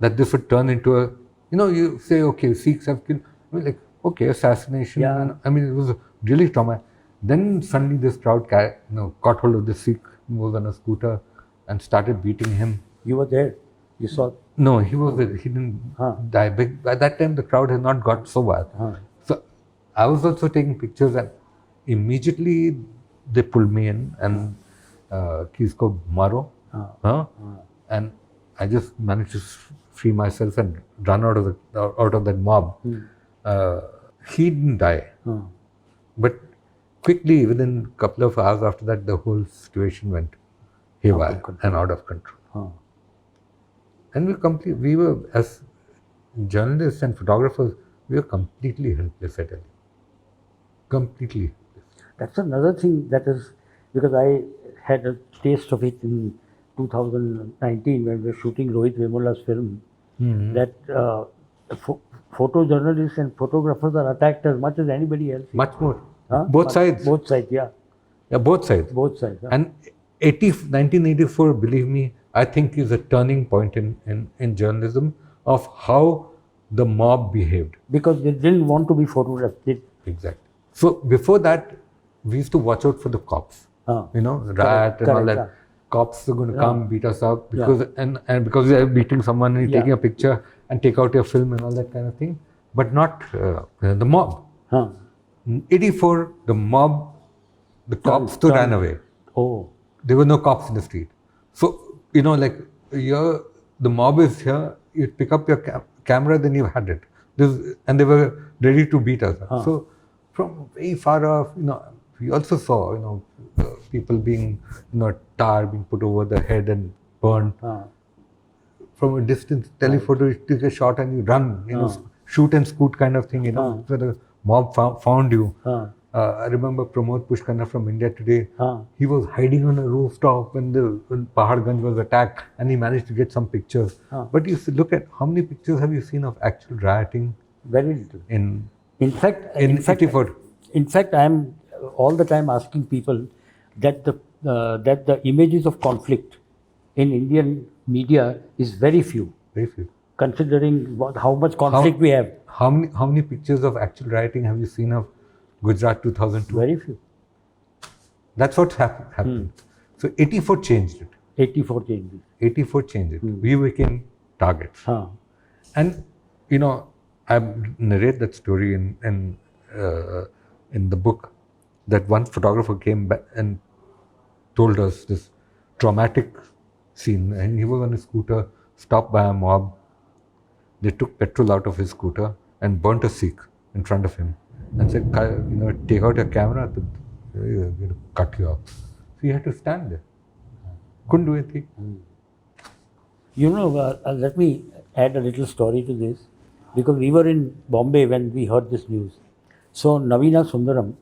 that this would turn into a, you say, okay, Sikhs have killed, like, okay, assassination. Yeah. And, it was really traumatic. Then suddenly this crowd caught hold of the Sikh who was on a scooter and started beating him. You were there. You saw. No, he didn't die. By that time, the crowd had not got so bad. So I was also taking pictures, and immediately they pulled me in and kisko maro. And I just managed to free myself and run out of that mob. He didn't die, but quickly, within a couple of hours after that, the whole situation went haywire and out of control. And we were, as journalists and photographers, we were completely helpless at it. Completely helpless. That's another thing that is, because I had a taste of it in 2019 when we were shooting Rohit Vemula's film, that photojournalists and photographers are attacked as much as anybody else. Much more. Both sides. Both sides, yeah. Yeah, both sides. Both sides. Yeah. And 1984, believe me, I think is a turning point in journalism of how the mob behaved. Because they didn't want to be photographed. Exactly. So before that, we used to watch out for the cops. Riot and all that. Cops are going to come beat us up because and because they are beating someone and taking a picture and take out your film and all that kind of thing. But not the mob. 84, the mob, the cops ran away. There were no cops in the street. So, the mob is here, you pick up your camera, then you had it. And they were ready to beat us. So, from very far off, we also saw, people being, tar being put over the head and burned. From a distance, telephoto, you take a shot and you run, shoot and scoot kind of thing, so the mob found you. I remember Pramod Pushkarna from India Today. He was hiding on a rooftop when Paharganj was attacked, and he managed to get some pictures. But you look at how many pictures have you seen of actual rioting? Very little. In fact, I am all the time asking people that the images of conflict in Indian media is very few. Very few. Considering how much conflict we have. How many pictures of actual rioting have you seen of Gujarat 2002? Very few. That's what happened. So 84 changed it. 84 changed it. 84 changed it. We became targets. And I narrate that story in the book, that one photographer came back and told us this traumatic scene, and he was on a scooter, stopped by a mob. They took petrol out of his scooter and burnt a Sikh in front of him and said, take out your camera, we're going to cut you off. So he had to stand there. Couldn't do anything. Let me add a little story to this, because we were in Bombay when we heard this news. So Navina Sundaram,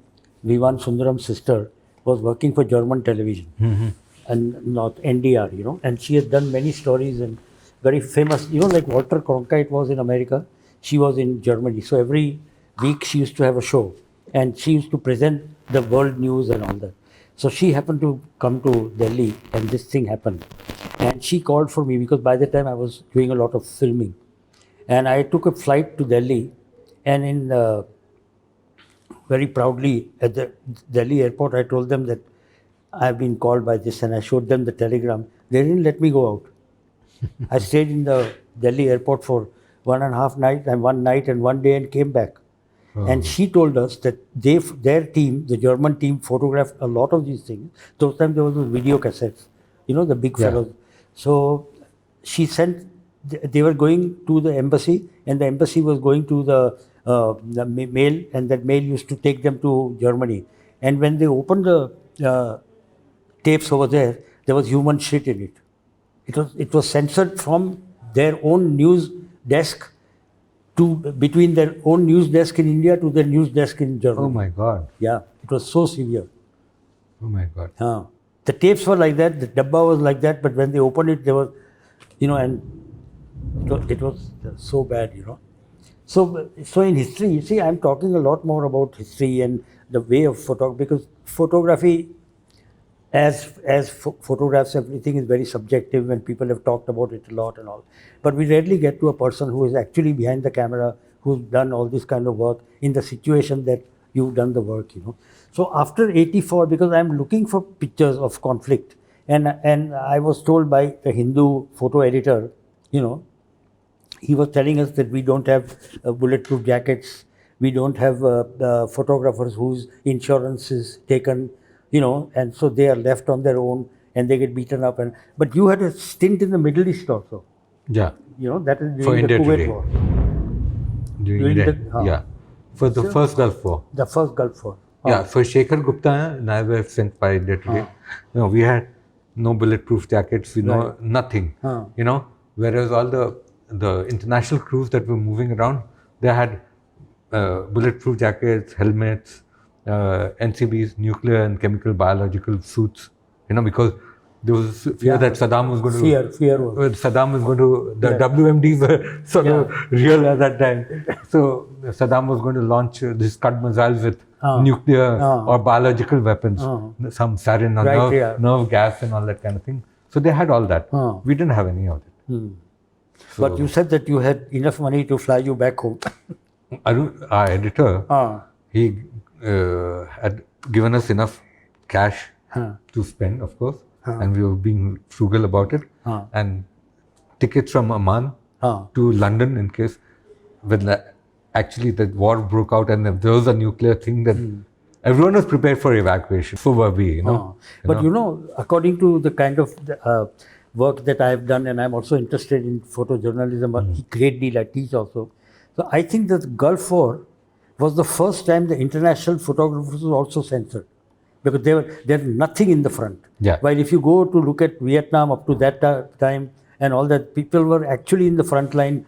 Vivan Sundaram's sister, was working for German television and not NDR, and she has done many stories and very famous, like Walter Cronkite was in America, she was in Germany. So every week she used to have a show and she used to present the world news and all that. So she happened to come to Delhi and this thing happened. And she called for me because by the time I was doing a lot of filming. And I took a flight to Delhi, and very proudly at the Delhi airport, I told them that I've been called by this, and I showed them the telegram. They didn't let me go out. I stayed in the Delhi airport for 1.5 nights and 1 night and 1 day and came back. And she told us that their team, the German team, photographed a lot of these things. Those times there was those video cassettes, the big fellows. So she sent, they were going to the embassy, and the embassy was going to the mail, and that mail used to take them to Germany. And when they opened the tapes over there was human shit in it. It was censored from their own news desk to between their own news desk in India to their news desk in Germany. Oh my God. Yeah, it was so severe. Oh my God. The tapes were like that, the dabba was like that, but when they opened it, there was, and it was so bad, So in history, you see, I'm talking a lot more about history and the way of photography, because photography, as photographs, everything is very subjective, and people have talked about it a lot and all. But we rarely get to a person who is actually behind the camera, who's done all this kind of work in the situation that you've done the work, So after 84, because I'm looking for pictures of conflict, and I was told by the Hindu photo editor, he was telling us that we don't have bulletproof jackets, we don't have photographers whose insurance is taken, and so they are left on their own and they get beaten up. But you had a stint in the Middle East also. Yeah. That is For during the India Kuwait Today. War. During yeah. For the first Gulf War. The first Gulf War. Yeah, for Shekhar Gupta and I were sent by India Today. We had no bulletproof jackets, Right. nothing. Whereas all the international crews that were moving around, they had bulletproof jackets, helmets, NCBs, nuclear and chemical biological suits, because there was fear that Saddam was going to... Fear was. Saddam was going to... The WMDs were sort of real at that time. So Saddam was going to launch these Scud missiles with nuclear or biological weapons, some sarin or nerve gas and all that kind of thing. So they had all that. We didn't have any of it. So, but you said that you had enough money to fly you back home. Our editor, he had given us enough cash to spend, of course, and we were being frugal about it. And tickets from Amman to London in case when actually the war broke out and if there was a nuclear thing, then everyone was prepared for evacuation. So were we, But according to the kind of work that I have done, and I'm also interested in photojournalism a great deal, I teach also. So I think that the Gulf War was the first time the international photographers were also censored, because there's nothing in the front. Yeah. While if you go to look at Vietnam up to that time and all that, people were actually in the front line,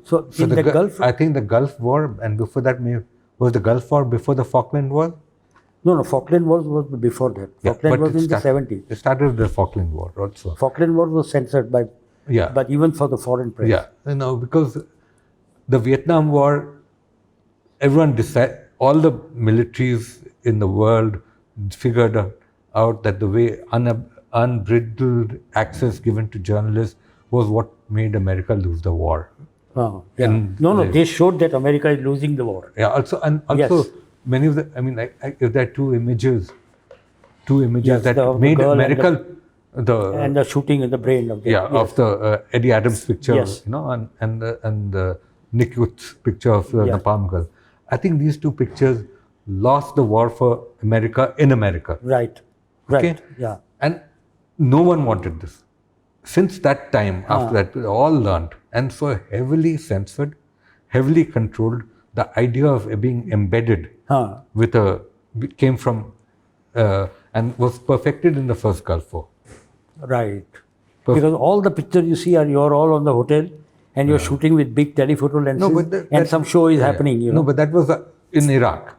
So in the Gulf... I think the Gulf War, and before that, was the Gulf War before the Falkland War? No, Falkland War was before that. Falkland was in the 70s. It started with the Falkland War also. Falkland War was censored by... But even for the foreign press. Yeah, because the Vietnam War, everyone decided, all the militaries in the world figured out that the way unbridled access given to journalists was what made America lose the war. They showed that America is losing the war. Yeah, also many of the, if there are two images that made America and the shooting in the brain of the of the Eddie Adams picture, and the Nick Wood's picture of the Napalm Girl. I think these two pictures lost the war for America in America. Right. Okay? Yeah. And no one wanted this. Since that time, after that, we all learned, and so heavily censored, heavily controlled, the idea of being embedded came from and was perfected in the first Gulf War. Right. Because all the pictures you see you're all on the hotel and you're shooting with big telephoto lenses and some show is happening. No, but that was in Iraq.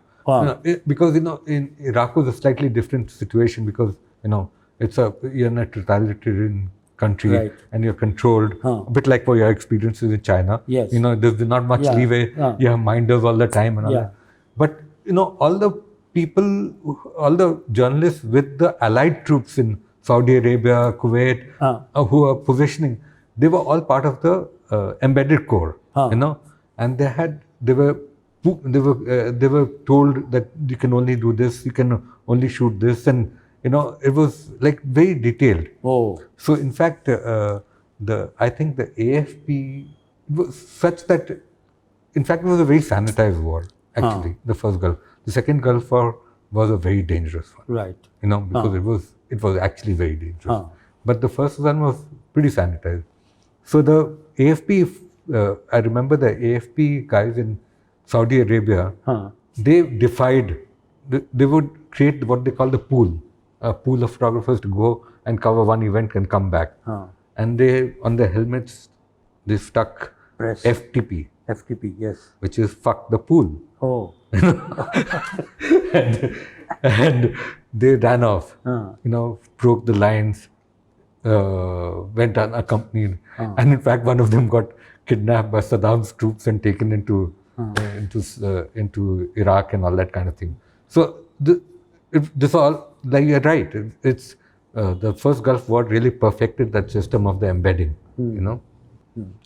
Because in Iraq was a slightly different situation because you're in a totalitarian country and you're controlled, a bit like for your experiences in China. Yes. There's not much leeway. You have minders all the time and all that. But all the people, all the journalists with the allied troops in Saudi Arabia, Kuwait, who are positioning, they were all part of the embedded corps. And they were told that you can only do this, you can only shoot this, and it was like very detailed. So in fact, I think the AFP was such that, in fact, it was a very sanitized war. Actually, the first Gulf. The second Gulf War was a very dangerous one. Right. Because it was actually very dangerous. But the first one was pretty sanitized. So the AFP, I remember the AFP guys in Saudi Arabia, they defied, they would create what they call the pool, a pool of photographers to go and cover one event and come back. And they, on their helmets, they stuck Press. FTP, FTP, yes. which is fuck the pool. Oh. and they ran off, Ah. broke the lines, went unaccompanied. And in fact, one of them got kidnapped by Saddam's troops and taken into Iraq and all that kind of thing. So this all, like you're right, it's the first Gulf War really perfected that system of the embedding,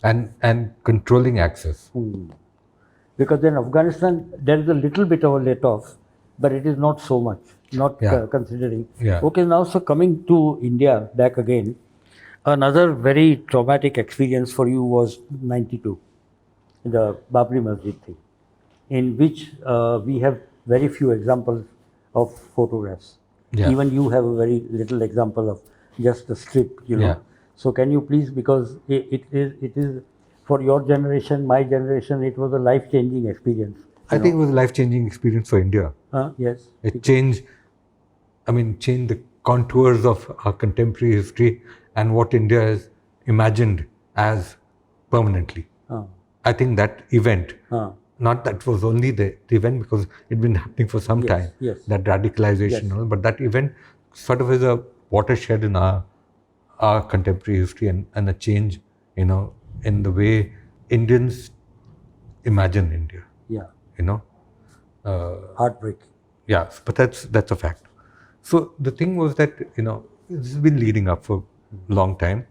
and controlling access. Because in Afghanistan, there is a little bit of a let-off, but it is not so much, considering. Yeah. Okay, now so coming to India, back again, another very traumatic experience for you was 92, the Babri Masjid thing, in which we have very few examples of photographs. Yeah. Even you have a very little example of just a strip, Yeah. So can you please, because it is for your generation, my generation, it was a life-changing experience. I think it was a life-changing experience for India. Yes. It changed the contours of our contemporary history and what India has imagined as permanently. I think that event, not that was only the event, because it had been happening for some time, yes. that radicalization, Yes. but that event sort of is a watershed in our contemporary history and a change, in the way Indians imagine India, Yeah. Heartbreaking. Yeah, but that's a fact. So the thing was that, this has been leading up for a long time,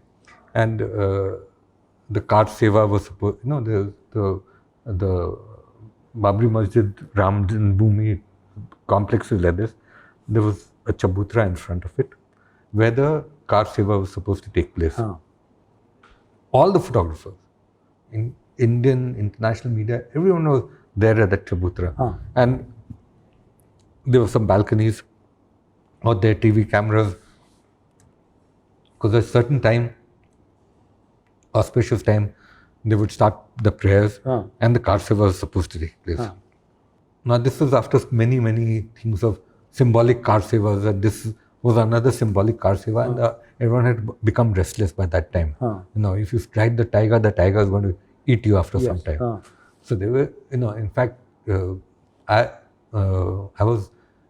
and the Kar Seva was supposed, the Babri Masjid, Ram Janmabhoomi complexes like this. There was a chabutra in front of it, where the Kar Seva was supposed to take place. All the photographers, in Indian, international media, everyone was there at that chabutra. And there were some balconies or their TV cameras, because at a certain time, auspicious time, they would start the prayers and the Kar Seva was supposed to take place. Now this was after many, many things of symbolic Kar Sevas, and this was another symbolic Kar Seva, and everyone had become restless by that time. If you strike the tiger is going to eat you after some time. So they were, in fact,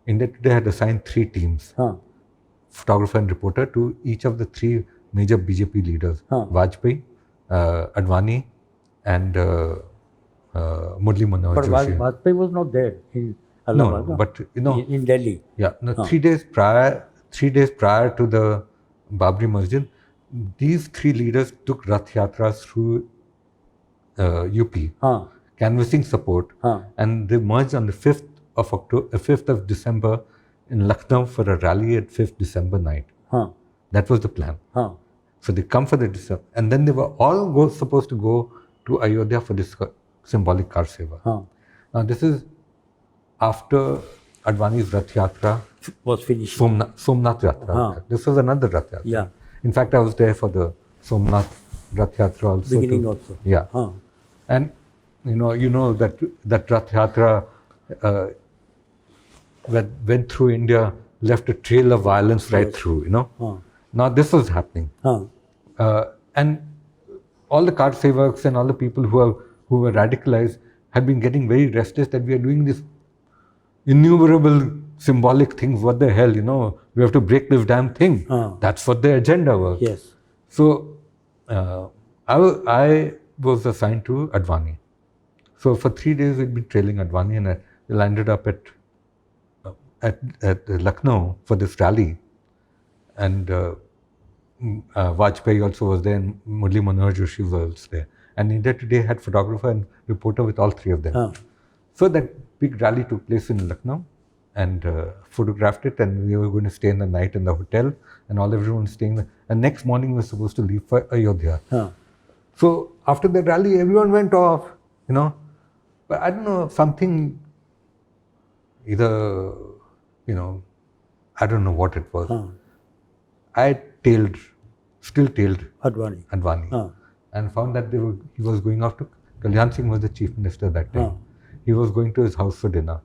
India Today had assigned 3 teams, photographer and reporter, to each of the 3 major BJP leaders, Vajpayee, Advani, and Murli Manohar But Joshi. Vajpayee was not there in Allahabad. No, but in Delhi. Yeah, 3 days prior to the Babri Masjid, these 3 leaders took Rath Yatras through UP, canvassing support, and they merged on the 5th of December in Lucknow for a rally at 5th December night. That was the plan. So they come for the December, and then they were all supposed to go to Ayodhya for this symbolic Kar Seva. Now this is after Advani's Rath Yatra Was finished. Somnath Yatra. This was another Rath Yatra. Yeah. In fact, I was there for the Somnath Rath Yatra also. Beginning also. Yeah. And you know that Rath Yatra went through India, left a trail of violence right through. Now this was happening, and all the Kar Sevaks and all the people who were radicalized had been getting very restless that we are doing this innumerable symbolic things. What the hell, we have to break this damn thing. That's what the agenda was. Yes. So I was assigned to Advani. So for 3 days we'd been trailing Advani, and I landed up at Lucknow for this rally, and Vajpayee also was there, and Murli Manohar Joshi was also there, and India Today had photographer and reporter with all 3 of them. So that big rally took place in Lucknow, and photographed it, and we were going to stay in the night in the hotel, and everyone was staying there. And next morning we were supposed to leave for Ayodhya. So after the rally, everyone went off, but I don't know, something, either, I don't know what it was. I still tailed Advani, and found that he was going off to, Kalyan Singh was the chief minister that time. He was going to his house for dinner.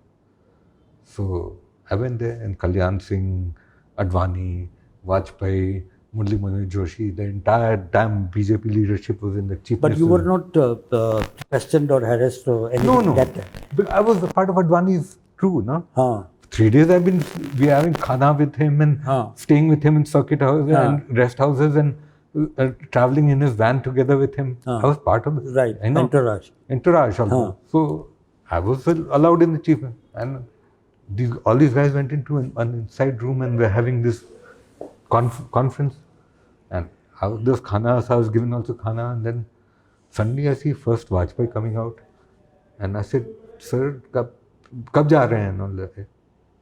So I went there, and Kalyan Singh, Advani, Vajpayee, Murli Manohar Joshi, the entire damn BJP leadership was in the chief But you minister's were not questioned or harassed or anything No, like no. that time? But I was a part of Advani's crew, no? Huh. 3 days we are having khana with him and staying with him in circuit houses and rest houses and traveling in his van together with him. I was part of it. Right, I know. Entourage also. So I was allowed in the chief. And all these guys went into an inside room and were having this conference. And there was khana, so I was given also khana. And then suddenly I see first Vajpayee coming out. And I said, sir, kab ja rahe hain? And all that.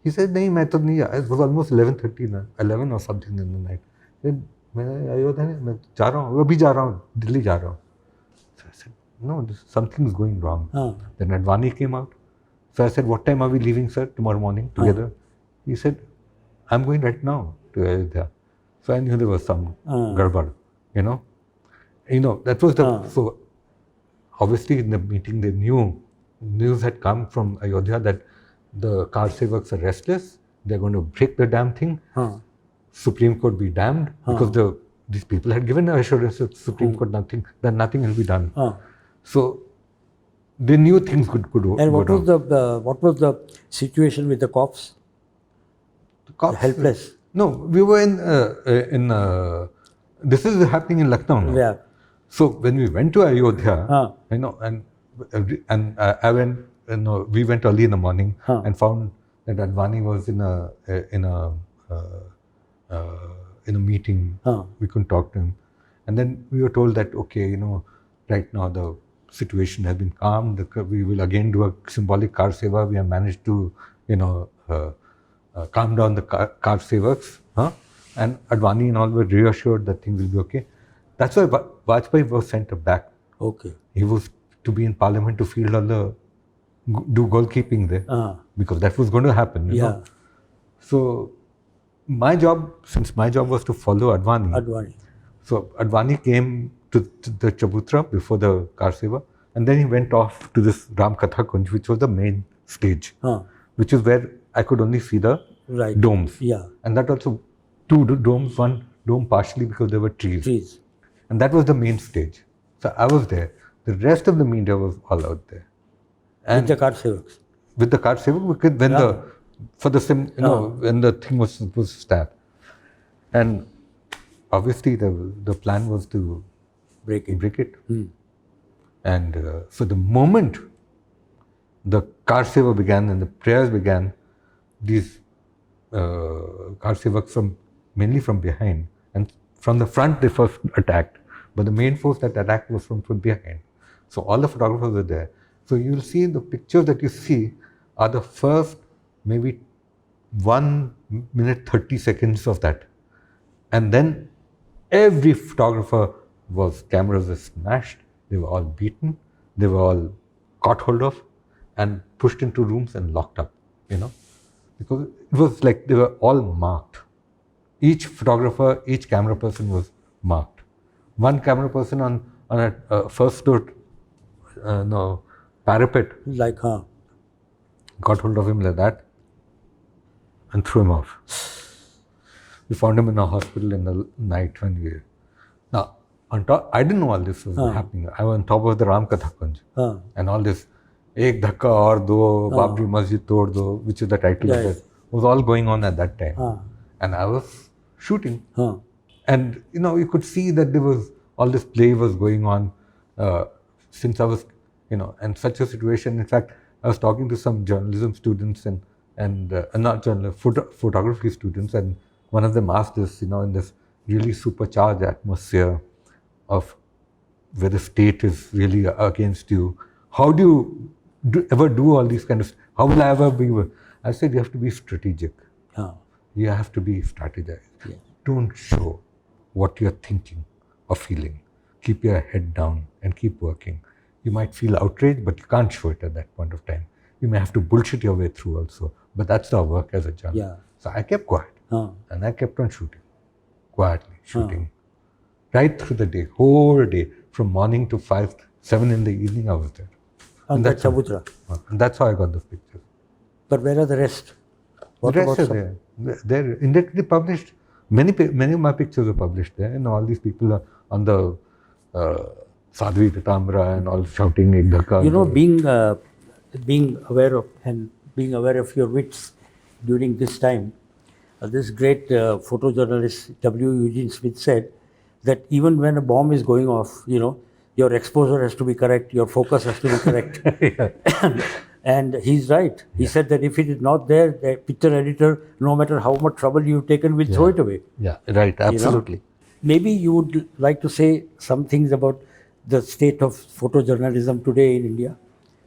He said, nahi, main to nahi. It was almost 11:30 na, 11 or something in the night. He said, main Ayodhya nahi, main ja raha hu, abhi ja raha hu, Delhi ja raha hu. So I said, no, something is going wrong. Then Advani came out. So I said, what time are we leaving, sir, tomorrow morning together? He said, I'm going right now to Ayodhya. So I knew there was some garbad, you know. That was so obviously in the meeting they knew, news had come from Ayodhya that the car sevaks are restless, they're going to break the damn thing. Supreme Court be damned, because these people had given assurance to Supreme Court that nothing will be done. So they knew things could go And what wrong. what was the situation with the cops? The cops, Helpless. No, we were in this is happening in Lucknow now. Yeah. So when we went to Ayodhya, and I went, we went early in the morning and found that Advani was in a meeting. We couldn't talk to him, and then we were told that okay, right now the situation has been calmed. We will again do a symbolic car seva. We have managed to, calm down the car sevaks. And Advani and all were reassured that things will be okay. That's why Vajpayee was sent back. Okay. He was to be in parliament to field all do goalkeeping there, because that was going to happen. You know? So since my job was to follow Advani. So Advani came to the Chabutra before the car seva, and then he went off to this Ram Katha Kunj, which was the main stage, which is where I could only see the domes. Yeah. And that also 2 domes, 1 dome partially because there were trees. And that was the main stage. So I was there. The rest of the media was all out there. And with the car sevaks. With the car sevak, because when when the thing was supposed to start. And obviously the plan was to break it. And so the moment the car seva began and the prayers began, these car sevaks mainly from behind, and from the front they first attacked, but the main force that attacked was from behind. So all the photographers were there. So you'll see the pictures that you see are the first maybe 1 minute 30 seconds of that, and then every photographer cameras were smashed, they were all beaten, they were all caught hold of and pushed into rooms and locked up, because it was like they were all marked. Each photographer, each camera person was marked. One camera person on a first floor parapet got hold of him like that and threw him off. We found him in a hospital in the night when we... Now, on top, I didn't know all this was happening. I was on top of the Ram Katha Kunj. And all this, Ek Dhakka Aur Do, Babri Masjid Tod Do, which is the title of it, was all going on at that time. And I was shooting. And, you could see that there was, all this play was going on since I was, in such a situation. In fact, I was talking to some journalism students and not journalism, photography students, and one of them asked this, in this really supercharged atmosphere of where the state is really against you. How do you ever do all these kind of, how will I ever be? I said, you have to be strategic. You have to be strategized. Yeah. Don't show what you're thinking or feeling. Keep your head down and keep working. You might feel outraged, but you can't show it at that point of time. You may have to bullshit your way through also, but that's our work as a journalist. Yeah. So I kept quiet and I kept on shooting, quietly shooting. Right through the day, whole day, from morning to 5, 7 in the evening I was there. And that's Chabutra. And that's how I got those pictures. But where are the rest? The rest are there. They're indirectly published. Many of my pictures were published there, and all these people are on the Sadhvi Pitamra and all shouting Ek Dhaka. You know, being aware of and being aware of your wits during this time, this great photojournalist W. Eugene Smith said that even when a bomb is going off, you know, your exposure has to be correct, your focus has to be correct. And he's right. He said that if it is not there, the picture editor, no matter how much trouble you've taken, will throw it away. Yeah, right, absolutely. Maybe you would like to say some things about the state of photojournalism today in India,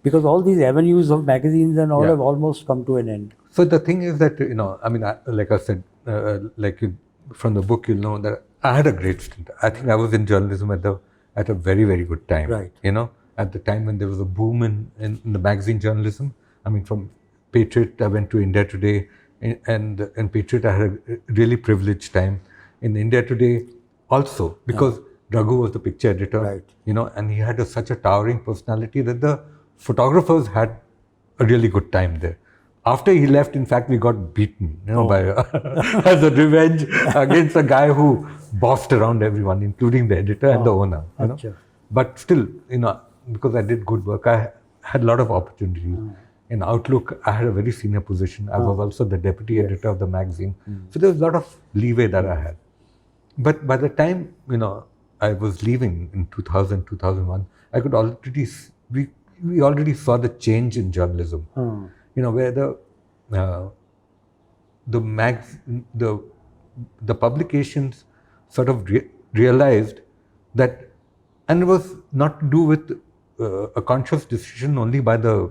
because all these avenues of magazines and all have almost come to an end. So the thing is that, you know, I mean, like I said, from the book, you'll know that I had a great stint. I think I was in journalism at a very, very good time. Right. You know, at the time when there was a boom in the magazine journalism. I mean, from Patriot, I went to India Today, and Patriot, I had a really privileged time. In India Today also, because Raghu was the picture editor, Right. you know, and he had such a towering personality that the photographers had a really good time there. After he left, in fact, we got beaten, you know, by as a revenge against a guy who bossed around everyone, including the editor and the owner. You know? Achha. But still, you know, because I did good work, I had a lot of opportunities. In Outlook, I had a very senior position. I was also the deputy editor of the magazine. So there was a lot of leeway that I had. But by the time, you know, I was leaving in 2000, 2001, I could already, we already saw the change in journalism. You know, where the publications sort of realized that, and it was not to do with a conscious decision only by the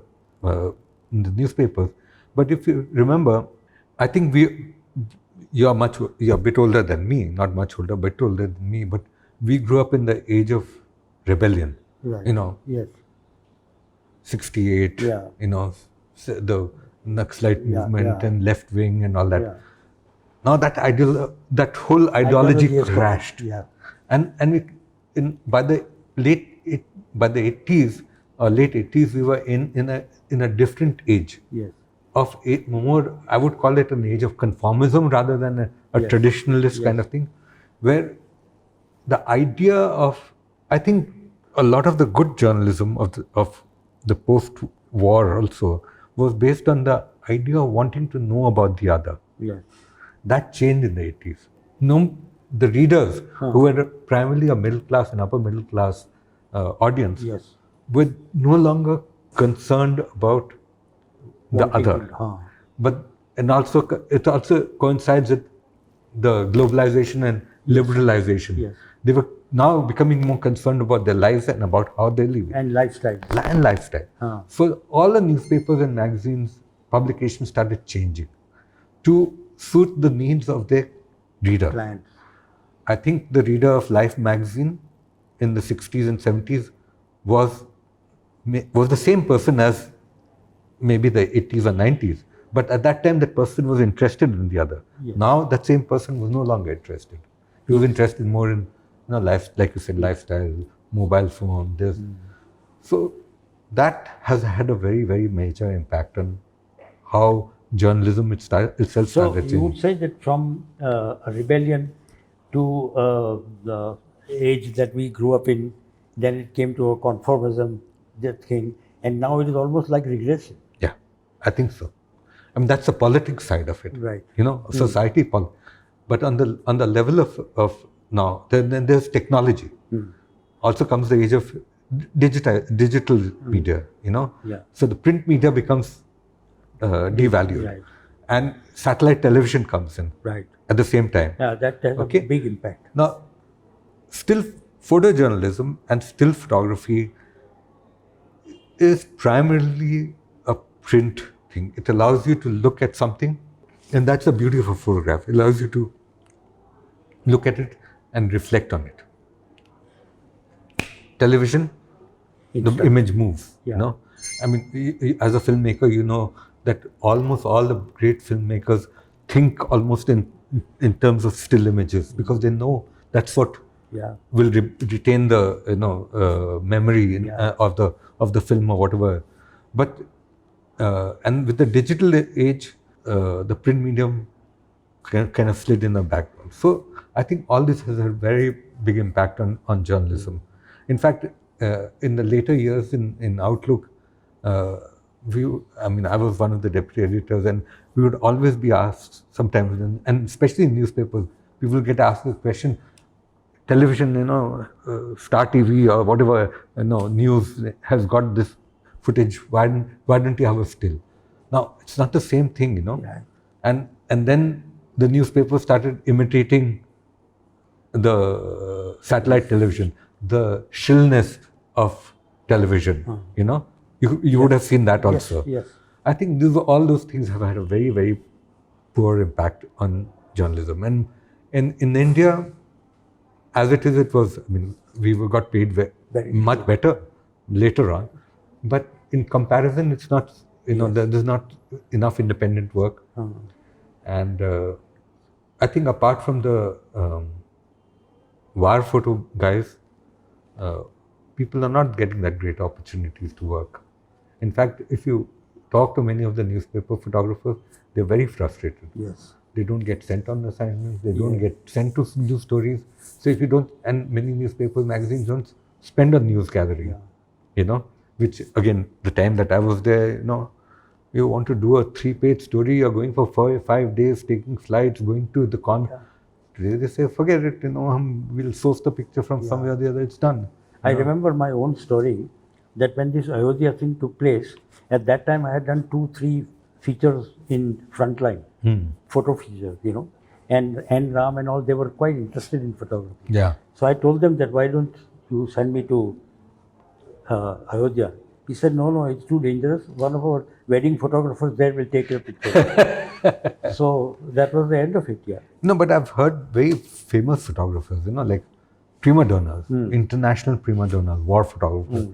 newspapers, but if you remember, I think you're a bit older than me, not much older, but older than me, but we grew up in the age of rebellion. Right. You know, Yes. 68, Yeah. you know, the Naxalite movement and left wing and all that. Yeah. Now that whole ideology has gone. crashed. Yeah. And by the 80s or late 80s, we were in a different age. Yes. Of more, I would call it an age of conformism rather than a traditionalist kind of thing, where the idea of, I think a lot of the good journalism of the post-war also was based on the idea of wanting to know about the other. Yes. That changed in the 80s. No, the readers who were primarily a middle class and upper middle class audience Yes. were no longer concerned about the other. But it also coincides with the globalization and liberalization. Yes. They were now becoming more concerned about their lives and about how they live. And lifestyle. And lifestyle. So all the newspapers and magazines, publications started changing to suit the needs of their reader. Clients. I think the reader of Life magazine in the 60s and 70s was the same person as maybe the 80s or 90s. But at that time, that person was interested in the other. Yes. Now, that same person was no longer interested. He was interested more in, life, like you said, lifestyle, mobile phone, this. So that has had a very, very major impact on how journalism itself So started you changing. would say that from a rebellion to the age that we grew up in, then it came to a conformism, that thing, and now it is almost like regression. Yeah, I think so. I mean, that's the politics side of it. Right. Society, but on the level of now, then there's technology. Also comes the age of digital media, Yeah. So the print media becomes devalued. Right. And satellite television comes in Right. at the same time. Yeah, that has Okay. a big impact. Now, still photojournalism and still photography is primarily a print thing. It allows you to look at something, and that's the beauty of a photograph. It allows you to look at it and reflect on it. Television, the image moves, Yeah. I mean, as a filmmaker, you know that almost all the great filmmakers think almost in terms of still images, because they know that's what Yeah. will retain the memory of the film or whatever. But and with the digital age, the print medium kind of slid in the background. So I think all this has a very big impact on journalism. In fact, in the later years in Outlook, I was one of the deputy editors, and we would always be asked sometimes, and especially in newspapers, people would get asked this question: television, Star TV or whatever, news has got this footage. Why don't you have a still? Now it's not the same thing, Yeah. And then the newspaper started imitating the satellite television, the shrillness of television. You would have seen that also. Yes. I think all those things have had a very, very poor impact on journalism. And in India, as it is, it was. We got paid Very much better later on, but in comparison, it's not. There's not enough independent work. And I think apart from the war photo guys, people are not getting that great opportunities to work. In fact, if you talk to many of the newspaper photographers, they're very frustrated. Yes. They don't get sent on assignments, they don't get sent to do stories. So if you don't, and many newspapers, magazines don't spend on news gathering, which again, the time that I was there, you want to do a 3-page story, you're going for 5 days, taking slides, going to the con. Yeah. Today they say, forget it, we'll source the picture from somewhere or the other, it's done. I remember my own story that when this Ayodhya thing took place, at that time I had done 2-3 features in Frontline, photo features, and Ram and all, they were quite interested in photography. Yeah. So I told them that why don't you send me to Ayodhya? He said, no, it's too dangerous. One of our wedding photographers there will take your picture. So that was the end of it, yeah. No, but I've heard very famous photographers, like prima donnas, international prima donnas, war photographers.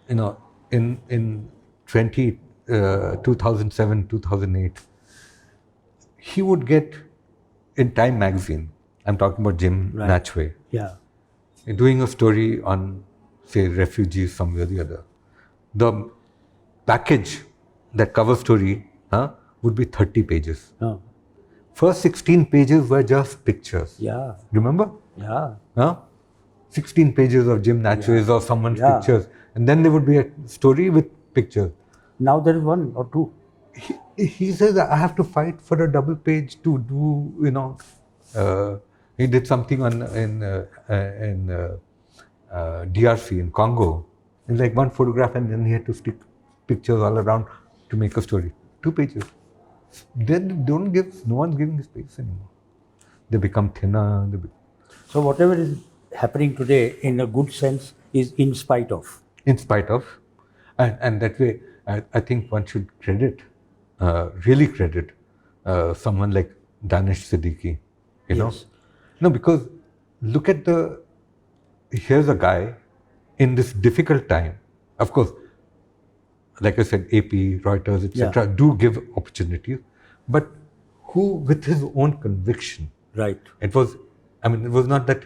In 2007, 2008, he would get in Time magazine, I'm talking about Jim Natchway, doing a story on, say, refugees somewhere or the other. The package, that cover story, would be 30 pages. First 16 pages were just pictures. Yeah. Remember? Yeah. 16 pages of Jim Natchway's or someone's pictures. And then there would be a story with pictures. Now there is 1 or 2. He says, I have to fight for a double page to do, he did something in DRC, in Congo. It's like one photograph and then he had to stick pictures all around to make a story. 2 pages. Then no one's giving space anymore. They become thinner. So whatever is happening today, in a good sense, is in spite of. In spite of. And that way, I think one should really credit someone like Danish Siddiqui, Yes. No, because look at here's a guy in this difficult time. Of course, like I said, AP, Reuters, etc. do give opportunities, but who, with his own conviction. Right. It was not that,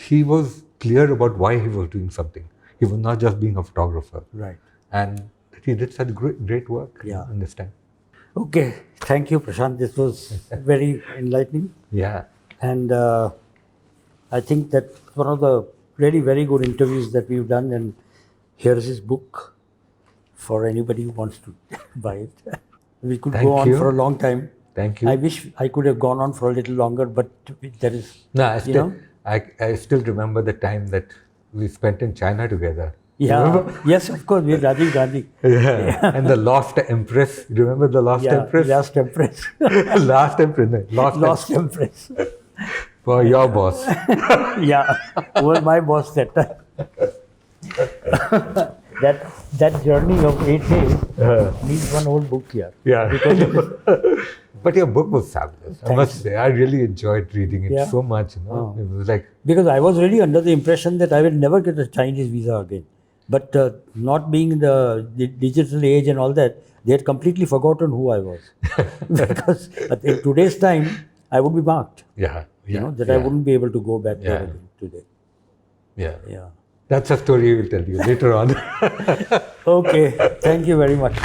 he was clear about why he was doing something. He was not just being a photographer. Right. And he did such great work in this time. Okay. Thank you, Prashant. This was very enlightening. Yeah. And I think that one of the really very good interviews that we've done, and here's his book for anybody who wants to buy it. We could go on for a long time. Thank you. I wish I could have gone on for a little longer, but there is, I still remember the time that we spent in China together. Yeah. Remember? Yes, of course. With Rajiv Gandhi. Yeah. And the Lost Empress. Remember the Lost Empress? Lost Empress. Last Empress. No, Lost Empress. For your boss. Yeah. Who was my boss that time. That journey of 8 days needs one whole book here. Yeah. But your book was fabulous. I must say, I really enjoyed reading it so much. It was like, because I was really under the impression that I will never get a Chinese visa again. But not being in the digital age and all that, they had completely forgotten who I was. Because in today's time, I would be marked. I wouldn't be able to go back there again today. Yeah. That's a story we will tell you later on. Okay. Thank you very much.